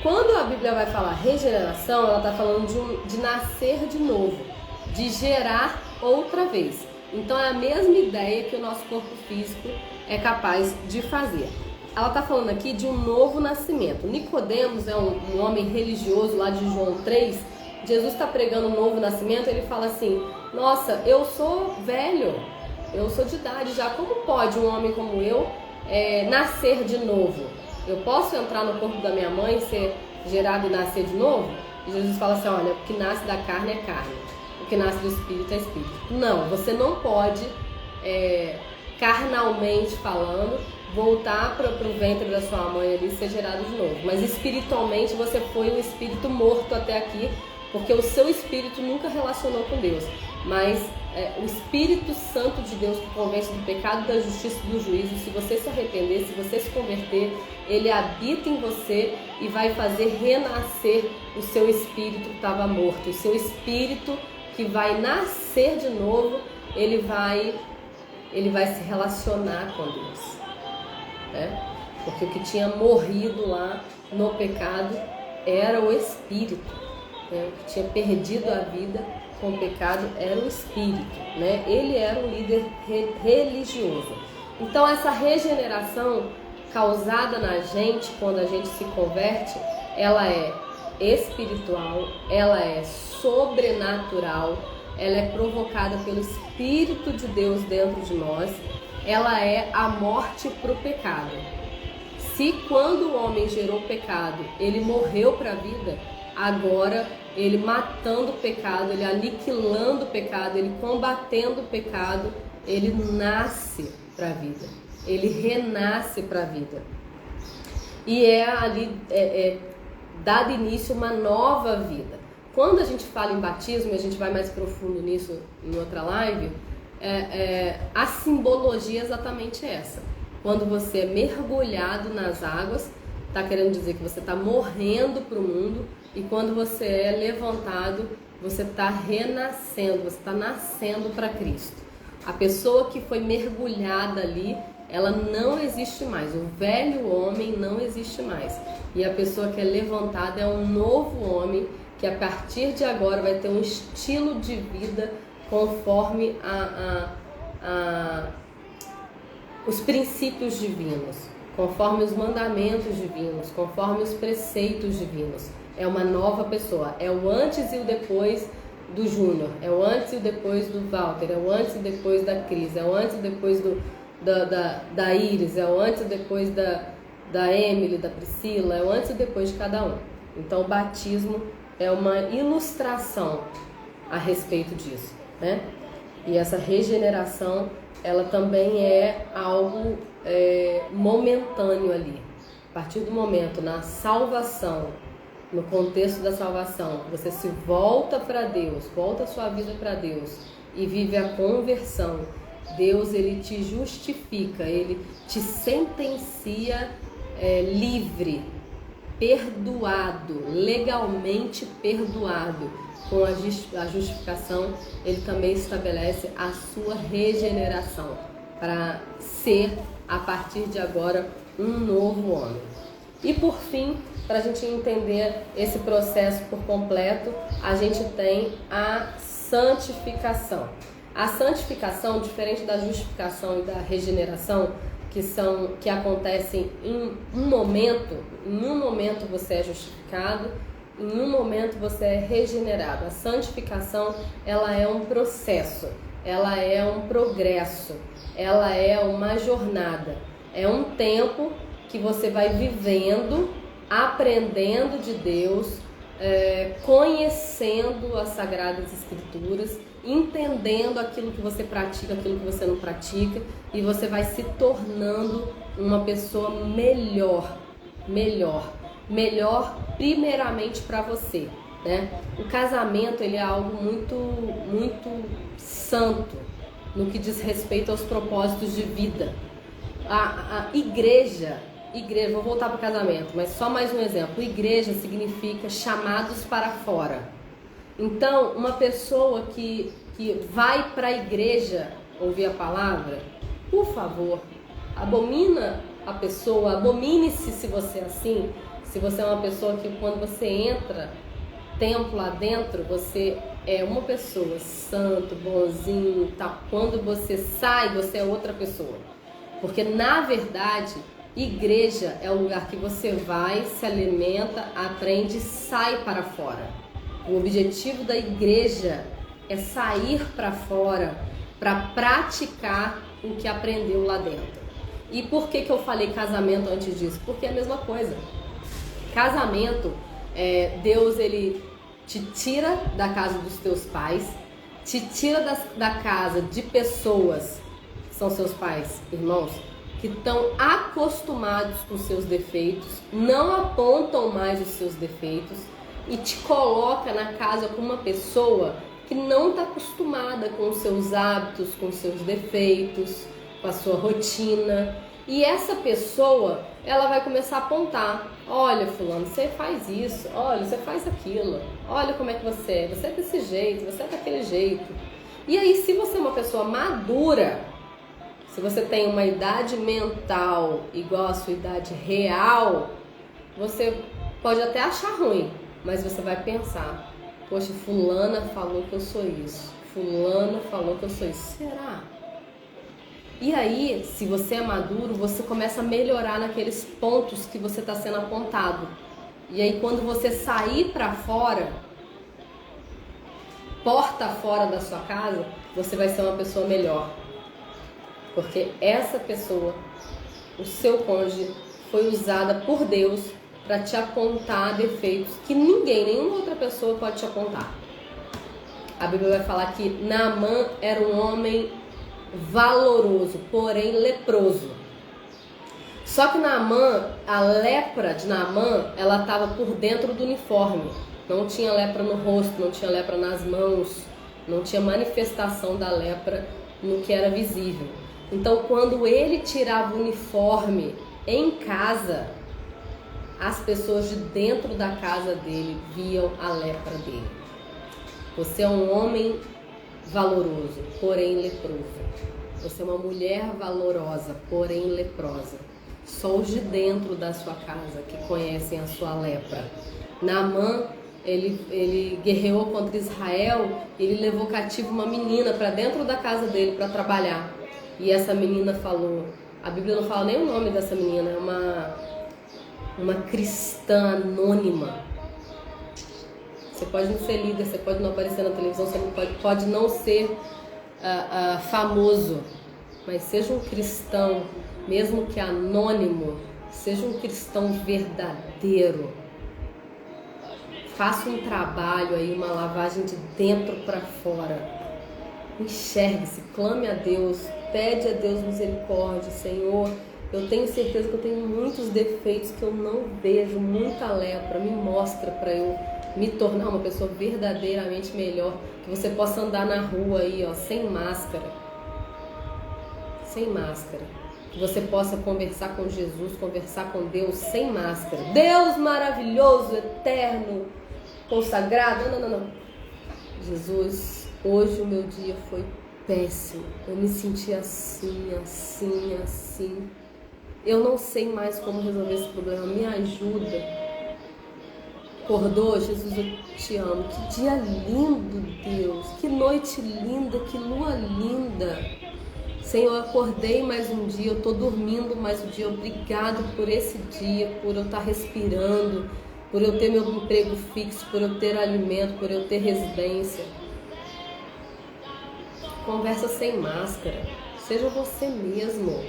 [SPEAKER 1] Quando a Bíblia vai falar regeneração, ela está falando de nascer de novo, de gerar outra vez. Então é a mesma ideia que o nosso corpo físico é capaz de fazer. Ela está falando aqui de um novo nascimento. Nicodemos é um homem religioso lá de João 3. Jesus está pregando um novo nascimento, ele fala assim, nossa, eu sou velho, eu sou de idade já, como pode um homem como eu nascer de novo? Eu posso entrar no corpo da minha mãe, ser gerado e nascer de novo? E Jesus fala assim, olha, o que nasce da carne é carne, o que nasce do espírito é espírito. Não, você não pode, carnalmente falando, voltar para o ventre da sua mãe ali e ser gerado de novo. Mas espiritualmente você foi um espírito morto até aqui, porque o seu espírito nunca relacionou com Deus. Mas o Espírito Santo de Deus que convence do pecado, da justiça e do juízo, se você se arrepender, se você se converter, ele habita em você e vai fazer renascer o seu espírito que estava morto. O seu espírito que vai nascer de novo, ele vai se relacionar com Deus, né? Porque o que tinha morrido lá no pecado era o espírito, né? O que tinha perdido a vida com o pecado era o espírito, né? Ele era um líder religioso. Então essa regeneração causada na gente quando a gente se converte, ela é espiritual, ela é sobrenatural, ela é provocada pelo Espírito de Deus dentro de nós, ela é a morte para o pecado. Se quando o homem gerou pecado, ele morreu para a vida, agora ele matando o pecado, ele aniquilando o pecado, ele combatendo o pecado, ele nasce para a vida. ele renasce para a vida. E é ali dado início a uma nova vida. Quando a gente fala em batismo, e a gente vai mais profundo nisso em outra live, a simbologia é exatamente essa. Quando você é mergulhado nas águas, está querendo dizer que você está morrendo para o mundo, e quando você é levantado, você está renascendo, você está nascendo para Cristo. A pessoa que foi mergulhada ali, ela não existe mais, o velho homem não existe mais. E a pessoa que é levantada é um novo homem, que a partir de agora vai ter um estilo de vida conforme os princípios divinos, conforme os mandamentos divinos, conforme os preceitos divinos. É uma nova pessoa, é o antes e o depois do Júnior, é o antes e o depois do Walter, é o antes e depois da Cris, é o antes e depois da Iris, é o antes e depois da Emily, da Priscila, é o antes e depois de cada um. Então o batismo é uma ilustração a respeito disso, né? E essa regeneração, ela também é algo momentâneo ali. A partir do momento, na salvação, no contexto da salvação, você se volta para Deus, volta a sua vida para Deus e vive a conversão. Deus, ele te justifica, ele te sentencia livre, perdoado, legalmente perdoado. Com a justificação, ele também estabelece a sua regeneração para ser, a partir de agora, um novo homem. E por fim, para a gente entender esse processo por completo, a gente tem a santificação. A santificação, diferente da justificação e da regeneração, que acontecem em um momento você é justificado, em um momento você é regenerado. A santificação, ela é um processo, ela é um progresso, ela é uma jornada, é um tempo que você vai vivendo, aprendendo de Deus, conhecendo as Sagradas Escrituras, entendendo aquilo que você pratica, aquilo que você não pratica, e você vai se tornando uma pessoa melhor primeiramente para você, né? O casamento, ele é algo muito, muito santo no que diz respeito aos propósitos de vida. A igreja, vou voltar para o casamento, mas só mais um exemplo. Igreja significa chamados para fora. Então, uma pessoa que vai para a igreja ouvir a palavra, por favor, abomina a pessoa, abomine-se se você é assim. Se você é uma pessoa que quando você entra, templo lá dentro, você é uma pessoa santo, bonzinho, tá? Quando você sai, você é outra pessoa. Porque na verdade, igreja é o lugar que você vai, se alimenta, aprende e sai para fora. O objetivo da igreja é sair para fora para praticar o que aprendeu lá dentro. E por que eu falei casamento antes disso? Porque é a mesma coisa. Casamento, Deus, ele te tira da casa dos teus pais, te tira da casa de pessoas, que são seus pais, irmãos, que estão acostumados com seus defeitos, não apontam mais os seus defeitos, e te coloca na casa com uma pessoa que não está acostumada com os seus hábitos, com os seus defeitos, com a sua rotina. E essa pessoa, ela vai começar a apontar: olha, fulano, você faz isso, olha, você faz aquilo, olha como é que você é desse jeito, você é daquele jeito. E aí, se você é uma pessoa madura, se você tem uma idade mental igual à sua idade real, você pode até achar ruim, mas você vai pensar: poxa, fulana falou que eu sou isso, fulana falou que eu sou isso, será? E aí, se você é maduro, você começa a melhorar naqueles pontos que você está sendo apontado. E aí, quando você sair para fora, porta fora da sua casa, você vai ser uma pessoa melhor. Porque essa pessoa, o seu cônjuge, foi usada por Deus para te apontar defeitos que nenhuma outra pessoa pode te apontar. A Bíblia vai falar que Naamã era um homem valoroso, porém leproso. Só que Naamã, a lepra de Naamã, ela estava por dentro do uniforme. Não tinha lepra no rosto, não tinha lepra nas mãos, não tinha manifestação da lepra no que era visível. Então, quando ele tirava o uniforme em casa, as pessoas de dentro da casa dele viam a lepra dele. Você é um homem valoroso, porém leproso. Você é uma mulher valorosa, porém leprosa. Só os de dentro da sua casa que conhecem a sua lepra. Naamã, ele guerreou contra Israel, ele levou cativo uma menina para dentro da casa dele para trabalhar. E essa menina falou, a Bíblia não fala nem o nome dessa menina, é uma cristã anônima. Você pode não ser líder, você pode não aparecer na televisão, você pode não ser famoso, mas seja um cristão, mesmo que anônimo, seja um cristão verdadeiro. Faça um trabalho aí, uma lavagem de dentro para fora. Enxergue-se, clame a Deus, pede a Deus misericórdia. Senhor, eu tenho certeza que eu tenho muitos defeitos que eu não vejo, muita lepra, me mostra para eu me tornar uma pessoa verdadeiramente melhor, que você possa andar na rua aí, ó, sem máscara, que você possa conversar com Jesus, conversar com Deus sem máscara. Deus maravilhoso, eterno, consagrado, não. Jesus, hoje o meu dia foi péssimo, eu me senti assim. Eu não sei mais como resolver esse problema, me ajuda. Acordou, Jesus, eu te amo. Que dia lindo, Deus. Que noite linda, que lua linda. Senhor, eu acordei mais um dia, eu estou dormindo mais um dia. Obrigado por esse dia, por eu estar respirando, por eu ter meu emprego fixo, por eu ter alimento, por eu ter residência. Conversa sem máscara. Seja você mesmo.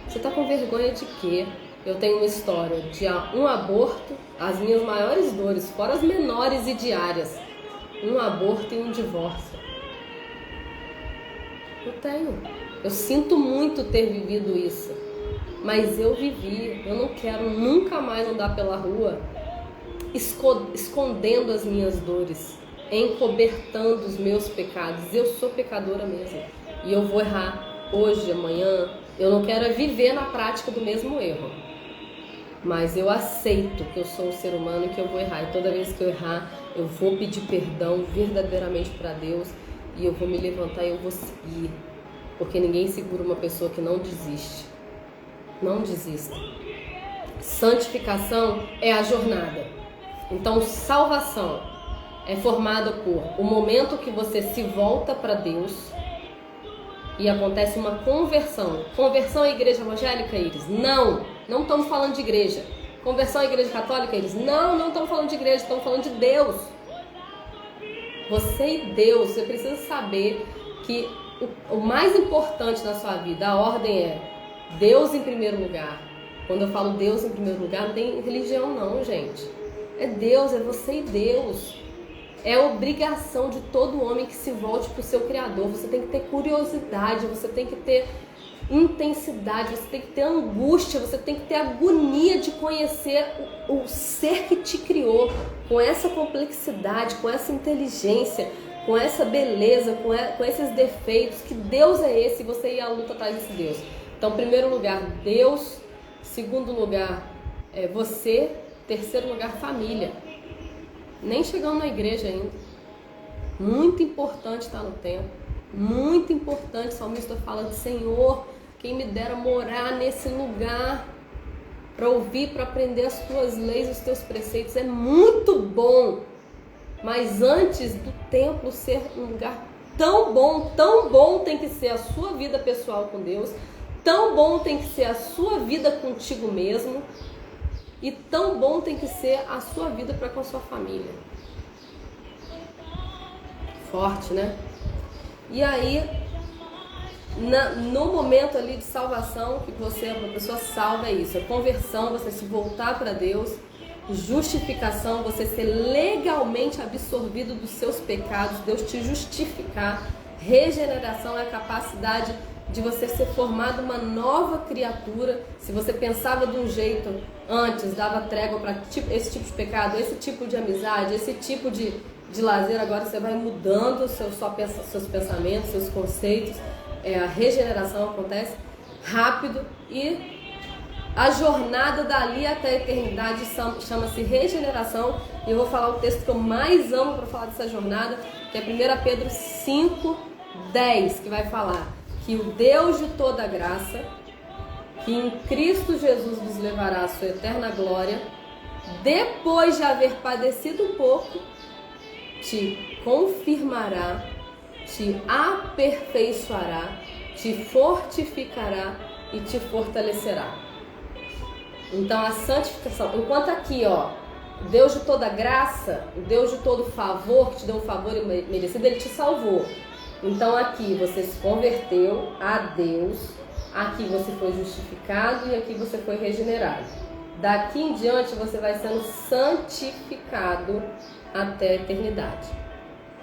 [SPEAKER 1] Você está com vergonha de quê? Eu tenho uma história de um aborto, as minhas maiores dores, fora as menores e diárias. Um aborto e um divórcio. Eu tenho. Eu sinto muito ter vivido isso. Mas eu vivi. Eu não quero nunca mais andar pela rua escondendo as minhas dores, encobertando os meus pecados. Eu sou pecadora mesmo. E eu vou errar hoje, amanhã. Eu não quero viver na prática do mesmo erro. Mas eu aceito que eu sou um ser humano e que eu vou errar. E toda vez que eu errar, eu vou pedir perdão verdadeiramente para Deus. E eu vou me levantar e eu vou seguir. Porque ninguém segura uma pessoa que não desiste. Não desista. Santificação é a jornada. Então, salvação é formada por o momento que você se volta para Deus e acontece uma conversão. Conversão à igreja evangélica, Iris? Não estamos falando de igreja. Conversão à igreja católica, Iris? Não estamos falando de igreja, estamos falando de Deus. Você e Deus, você precisa saber que o mais importante na sua vida, a ordem é Deus em primeiro lugar. Quando eu falo Deus em primeiro lugar, não tem religião não, gente. É Deus, é você e Deus. É obrigação de todo homem que se volte para o seu Criador. Você tem que ter curiosidade, você tem que ter intensidade, você tem que ter angústia, você tem que ter agonia de conhecer o ser que te criou, com essa complexidade, com essa inteligência, com essa beleza, com esses defeitos. Que Deus é esse? E você ir à luta atrás desse Deus. Então, primeiro lugar, Deus. Segundo lugar, você. Terceiro lugar, família. Nem chegando na igreja ainda. Muito importante estar no templo. Muito importante. O salmista fala de Senhor, quem me dera morar nesse lugar para ouvir, para aprender as tuas leis, os teus preceitos. É muito bom. Mas antes do templo ser um lugar tão bom tem que ser a sua vida pessoal com Deus, tão bom tem que ser a sua vida contigo mesmo, e tão bom tem que ser a sua vida para com a sua família. Forte, né? E aí, no momento ali de salvação, que você é uma pessoa salva, é isso, é conversão, você se voltar para Deus. Justificação, você ser legalmente absorvido dos seus pecados, Deus te justificar. Regeneração é a capacidade de você ser formado uma nova criatura. Se você pensava de um jeito antes, dava trégua para esse tipo de pecado, esse tipo de amizade, esse tipo de lazer, agora você vai mudando seus pensamentos, seus conceitos. A regeneração acontece rápido e a jornada dali até a eternidade chama-se regeneração. E eu vou falar o texto que eu mais amo para falar dessa jornada, que é 1 Pedro 5:10, que vai falar que o Deus de toda graça, que em Cristo Jesus vos levará à sua eterna glória, depois de haver padecido um pouco, te confirmará, te aperfeiçoará, te fortificará e te fortalecerá. Então a santificação, enquanto aqui, o Deus de toda graça, o Deus de todo favor, que te deu um favor merecido, Ele te salvou. Então aqui você se converteu a Deus, aqui você foi justificado e aqui você foi regenerado. Daqui em diante você vai sendo santificado até a eternidade.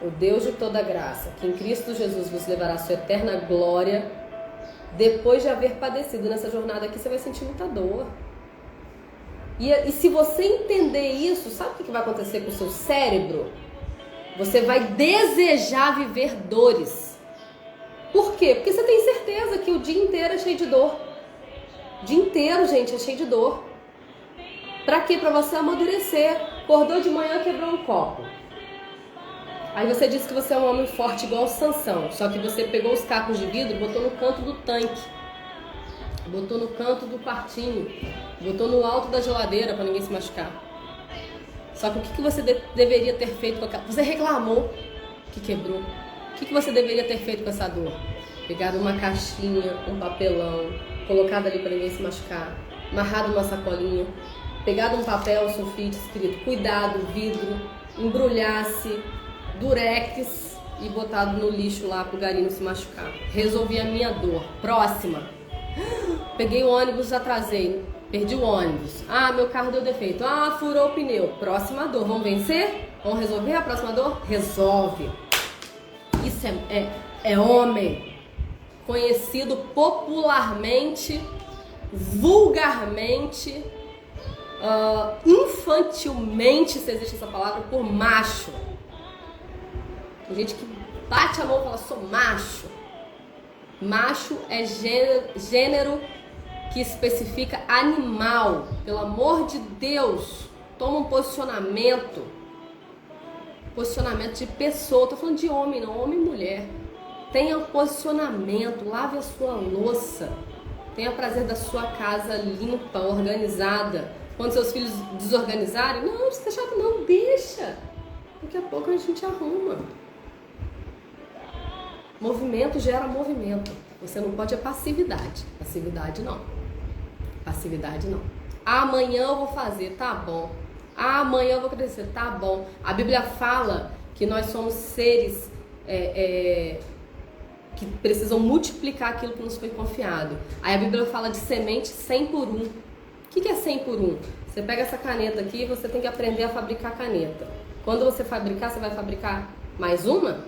[SPEAKER 1] O Deus de toda graça, que em Cristo Jesus vos levará à sua eterna glória, depois de haver padecido. Nessa jornada aqui você vai sentir muita dor. E se você entender isso, sabe o que vai acontecer com o seu cérebro? Você vai desejar viver dores. Por quê? Porque você tem certeza que o dia inteiro é cheio de dor. O dia inteiro, gente, é cheio de dor. Pra quê? Pra você amadurecer. Acordou de manhã, quebrou um copo. Aí você disse que você é um homem forte igual o Sansão. Só que você pegou os cacos de vidro e botou no canto do tanque. Botou no canto do quartinho. Botou no alto da geladeira pra ninguém se machucar. Só que o que você deveria ter feito com aquela... Você reclamou que quebrou. O que você deveria ter feito com essa dor? Pegado uma caixinha, um papelão, colocado ali pra ninguém se machucar, amarrado numa sacolinha, pegado um papel sulfite escrito cuidado, vidro, embrulhasse, durex e botado no lixo lá pro galinho se machucar. Resolvi a minha dor. Próxima. Peguei o ônibus, atrasei. Perdi o ônibus. Meu carro deu defeito. Furou o pneu. Próxima dor. Vamos vencer? Vamos resolver a próxima dor? Resolve. Isso é homem. Conhecido popularmente, vulgarmente, infantilmente, se existe essa palavra, por macho. Tem gente que bate a mão e fala, sou macho. Macho é gênero que especifica animal. Pelo amor de Deus, toma um posicionamento de pessoa. Tô falando de homem, não, homem e mulher. Tenha um posicionamento, lave a sua louça, tenha prazer da sua casa limpa, organizada. Quando seus filhos desorganizarem, não fica chato não, deixa. Daqui a pouco a gente arruma. Movimento gera movimento. Você não pode passividade. Passividade não. Passividade não. Amanhã eu vou fazer, tá bom. Amanhã eu vou crescer, tá bom. A Bíblia fala que nós somos seres que precisam multiplicar aquilo que nos foi confiado. Aí a Bíblia fala de semente 100 por 1. O que é 100 por 1? Você pega essa caneta aqui e você tem que aprender a fabricar caneta. Quando você fabricar, você vai fabricar mais uma?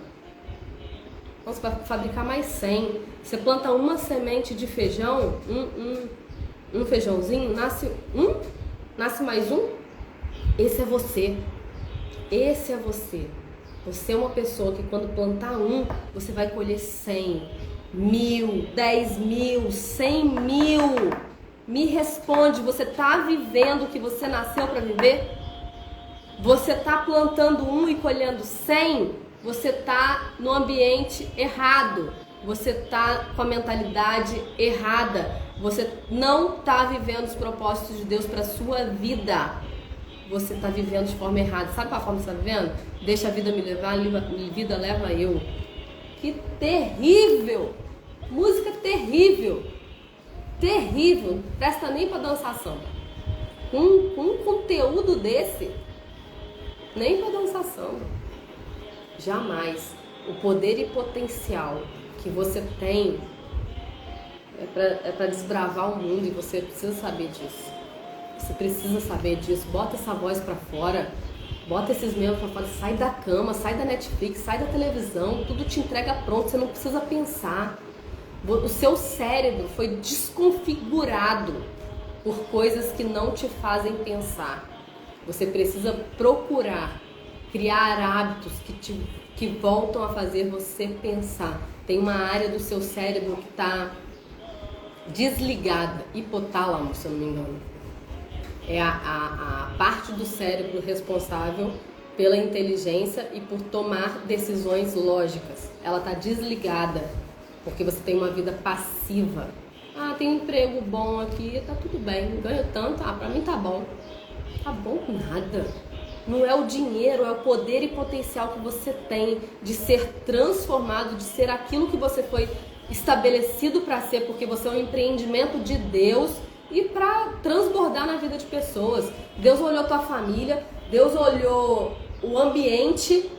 [SPEAKER 1] Então você vai fabricar mais 100. Você planta uma semente de feijão, um feijãozinho, nasce mais um. Esse é você. Esse é você. Você é uma pessoa que quando plantar você vai colher 100, 1000, 10.000, 100.000. Me responde, você está vivendo o que você nasceu para viver? Você está plantando e colhendo 100? Você está no ambiente errado. Você está com a mentalidade errada. Você não está vivendo os propósitos de Deus para a sua vida. Você está vivendo de forma errada. Sabe qual forma você está vivendo? Deixa a vida me levar, a vida leva eu. Que terrível! Música terrível! Terrível! Não presta nem para dançar samba. Com um conteúdo desse, nem para dançar samba. Jamais. O poder e potencial que você tem é para desbravar o mundo e você precisa saber disso. Você precisa saber disso. Bota essa voz pra fora. Bota esses membros pra fora. Sai da cama, sai da Netflix, sai da televisão. Tudo te entrega pronto. Você não precisa pensar. O seu cérebro foi desconfigurado por coisas que não te fazem pensar. Você precisa procurar criar hábitos que voltam a fazer você pensar. Tem uma área do seu cérebro que está desligada, hipotálamo, se eu não me engano. É a parte do cérebro responsável pela inteligência e por tomar decisões lógicas. Ela está desligada, porque você tem uma vida passiva. Ah, tem um emprego bom aqui, tá tudo bem, ganho tanto, pra mim tá bom. Tá bom nada. Não é o dinheiro, é o poder e potencial que você tem de ser transformado, de ser aquilo que você foi estabelecido para ser, porque você é um empreendimento de Deus e para transbordar na vida de pessoas. Deus olhou tua família, Deus olhou o ambiente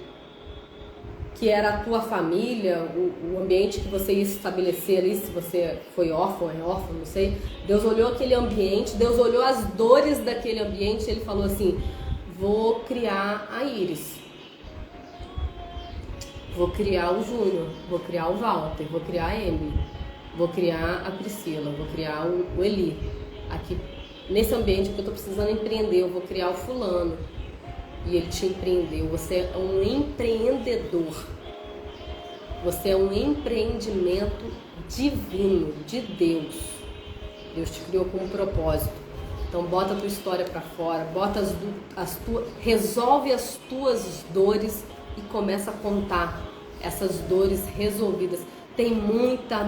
[SPEAKER 1] que era a tua família, o ambiente que você ia estabelecer ali, se você foi órfão, não sei. Deus olhou aquele ambiente, Deus olhou as dores daquele ambiente e Ele falou assim: vou criar a Iris, vou criar o Júnior, vou criar o Walter, vou criar a Emily, vou criar a Priscila, vou criar o Eli. Aqui, nesse ambiente que eu tô precisando empreender, eu vou criar o fulano. E ele te empreendeu. Você é um empreendedor. Você é um empreendimento divino, de Deus. Deus te criou com um propósito. Então bota a tua história para fora, bota resolve as tuas dores e começa a contar essas dores resolvidas. Tem muita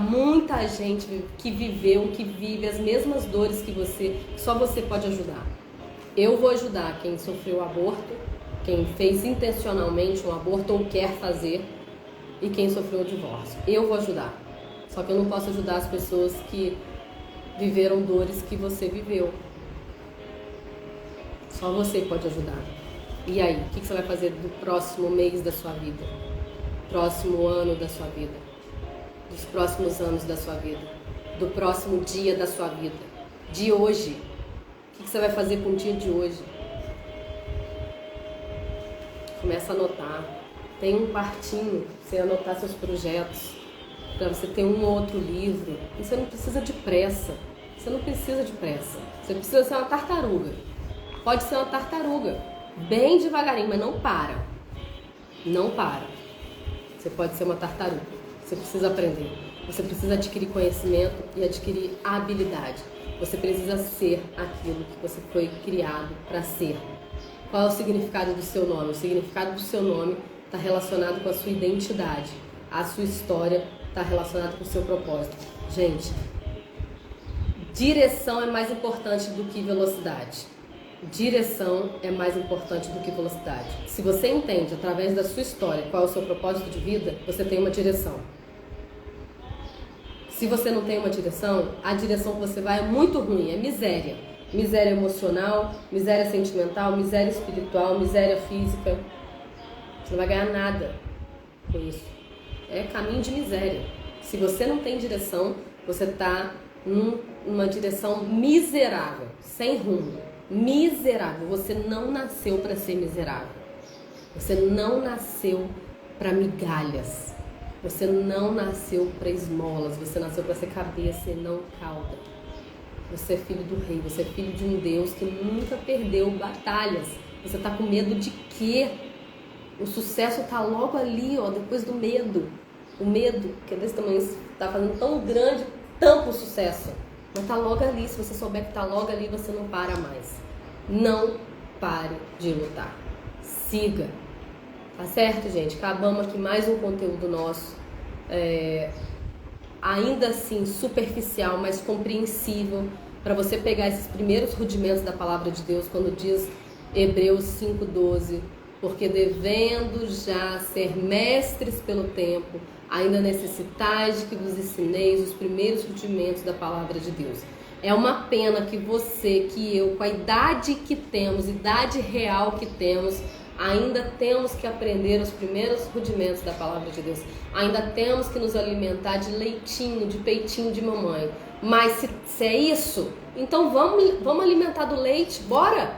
[SPEAKER 1] gente que viveu, que vive as mesmas dores que você, só você pode ajudar. Eu vou ajudar quem sofreu aborto, quem fez intencionalmente um aborto ou quer fazer, e quem sofreu o divórcio. Eu vou ajudar. Só que eu não posso ajudar as pessoas que viveram dores que você viveu. Só você pode ajudar. E aí, o que você vai fazer do próximo mês da sua vida? Próximo ano da sua vida? Dos próximos anos da sua vida? Do próximo dia da sua vida? De hoje? O que você vai fazer com o dia de hoje? Começa a anotar. Tem um quartinho pra você anotar seus projetos, para você ter um ou outro livro. E você não precisa de pressa. Você não precisa de pressa. Você precisa ser uma tartaruga. Pode ser uma tartaruga. Bem devagarinho, mas não para. Não para. Você pode ser uma tartaruga. Você precisa aprender. Você precisa adquirir conhecimento e adquirir habilidade. Você precisa ser aquilo que você foi criado para ser. Qual é o significado do seu nome? O significado do seu nome está relacionado com a sua identidade. A sua história está relacionada com o seu propósito. Gente, direção é mais importante do que velocidade. Direção é mais importante do que velocidade. Se você entende através da sua história qual é o seu propósito de vida, você tem uma direção. Se você não tem uma direção, a direção que você vai é muito ruim, é miséria. Miséria emocional, miséria sentimental, miséria espiritual, miséria física. Você não vai ganhar nada com isso. É caminho de miséria. Se você não tem direção, você está numa direção miserável, sem rumo. Miserável. Você não nasceu para ser miserável. Você não nasceu para migalhas. Você não nasceu para esmolas. Você nasceu para ser cabeça e não cauda. Você é filho do rei, você é filho de um Deus que nunca perdeu batalhas. Você está com medo de quê? O sucesso está logo ali, ó, depois do medo. O medo, que é desse tamanho, está fazendo tão grande, tampa o sucesso. Mas está logo ali, se você souber que está logo ali, você não para mais. Não pare de lutar. Siga. Tá certo, gente? Acabamos aqui mais um conteúdo nosso. Ainda assim superficial, mas compreensível, para você pegar esses primeiros rudimentos da palavra de Deus, quando diz Hebreus 5:12, porque devendo já ser mestres pelo tempo, ainda necessitais de que vos ensineis os primeiros rudimentos da palavra de Deus. É uma pena que você, que eu, com a idade que temos, idade real que temos, ainda temos que aprender os primeiros rudimentos da palavra de Deus. Ainda temos que nos alimentar de leitinho, de peitinho de mamãe. Mas se é isso, então vamos alimentar do leite, bora!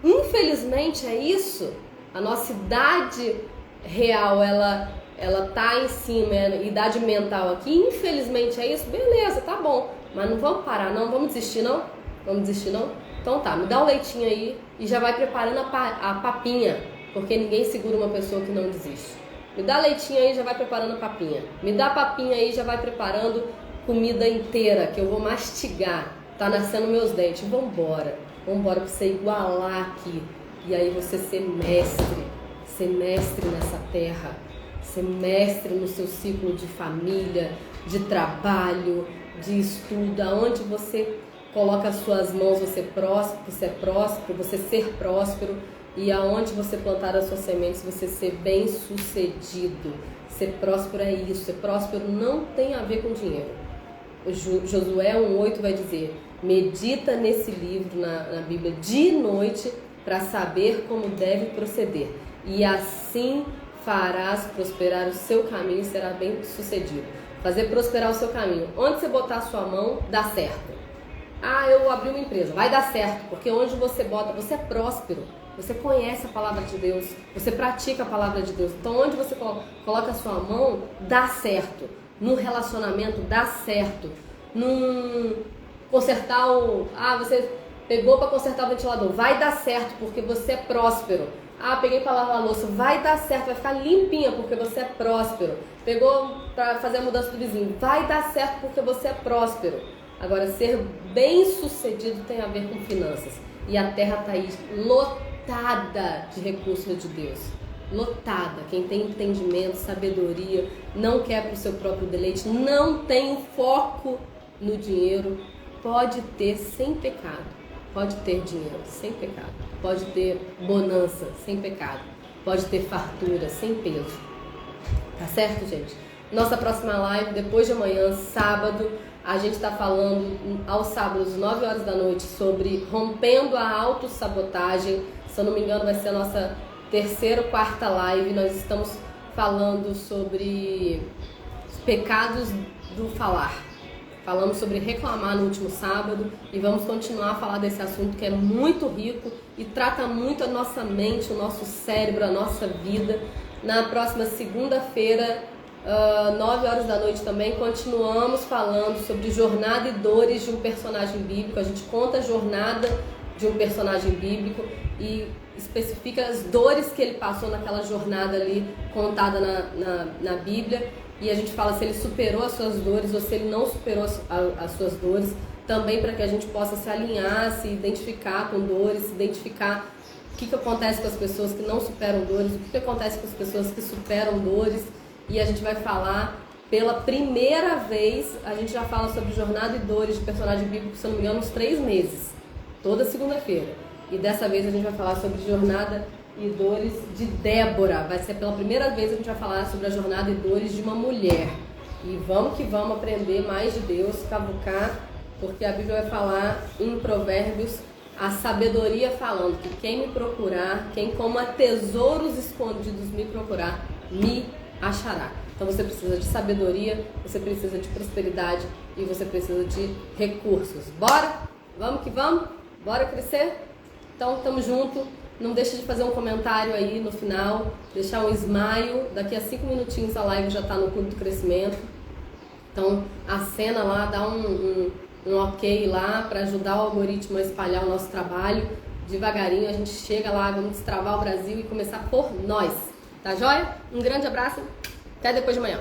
[SPEAKER 1] Infelizmente é isso. A nossa idade real, ela ela tá em cima, idade mental aqui, infelizmente é isso, beleza, tá bom. Mas não vamos parar não, vamos desistir não? Vamos desistir não? Então tá, me dá o leitinho aí e já vai preparando a papinha, porque ninguém segura uma pessoa que não desiste. Me dá leitinho aí e já vai preparando a papinha. Me dá a papinha aí e já vai preparando comida inteira, que eu vou mastigar. Tá nascendo meus dentes. Vambora pra você igualar aqui. E aí você ser mestre nessa terra. Ser mestre no seu ciclo de família, de trabalho, de estudo. Aonde você coloca as suas mãos, você é próspero, você ser próspero. E aonde você plantar as suas sementes, você ser bem sucedido. Ser próspero é isso. Ser próspero não tem a ver com dinheiro. Josué 1,8 vai dizer: medita nesse livro na Bíblia de noite para saber como deve proceder. E assim farás prosperar o seu caminho e será bem sucedido. Fazer prosperar o seu caminho. Onde você botar a sua mão, dá certo. Ah, eu abri uma empresa. Vai dar certo, porque onde você bota, você é próspero. Você conhece a palavra de Deus, você pratica a palavra de Deus. Então, onde você coloca a sua mão, dá certo. No relacionamento, dá certo. Consertar você pegou para consertar o ventilador, vai dar certo, porque você é próspero. Ah, peguei para lavar a louça, vai dar certo, vai ficar limpinha, porque você é próspero. Pegou para fazer a mudança do vizinho, vai dar certo, porque você é próspero. Agora, ser bem sucedido tem a ver com finanças. E a terra está aí lotada de recursos de Deus. Lotada. Quem tem entendimento, sabedoria, não quer para o seu próprio deleite, não tem foco no dinheiro, pode ter sem pecado. Pode ter dinheiro sem pecado. Pode ter bonança sem pecado. Pode ter fartura sem peso. Tá certo, gente? Nossa próxima live, depois de amanhã, sábado, a gente está falando aos sábados, 9 horas da noite, sobre rompendo a autossabotagem. Se eu não me engano, vai ser a nossa terceira ou quarta live. Nós estamos falando sobre os pecados do falar. Falamos sobre reclamar no último sábado e vamos continuar a falar desse assunto que é muito rico e trata muito a nossa mente, o nosso cérebro, a nossa vida. Na próxima segunda-feira, 9 horas da noite também, continuamos falando sobre jornada e dores de um personagem bíblico. A gente conta a jornada de um personagem bíblico e especifica as dores que ele passou naquela jornada ali contada na Bíblia. E a gente fala se ele superou as suas dores ou se ele não superou as suas dores, também para que a gente possa se alinhar, se identificar com dores, se identificar o que acontece com as pessoas que não superam dores, o que acontece com as pessoas que superam dores. E a gente vai falar, pela primeira vez, a gente já fala sobre jornada e dores de personagem bíblico, se eu não me engano, uns 3 meses, toda segunda-feira. E dessa vez a gente vai falar sobre jornada e dores de Débora. Vai ser pela primeira vez a gente vai falar sobre a jornada e dores de uma mulher. E vamos que vamos aprender mais de Deus, cavucar, porque a Bíblia vai falar em Provérbios, a sabedoria falando que quem me procurar, quem como a tesouros escondidos me procurar, me achará. Então você precisa de sabedoria, você precisa de prosperidade e você precisa de recursos. Bora? Vamos que vamos? Bora crescer? Então tamo junto. Não deixa de fazer um comentário aí no final, deixar um smile. Daqui a 5 minutinhos a live já tá no Clube do Crescimento. Então acena lá, dá um ok lá para ajudar o algoritmo a espalhar o nosso trabalho. Devagarinho a gente chega lá, vamos destravar o Brasil e começar por nós. Tá joia? Um grande abraço, até depois de amanhã.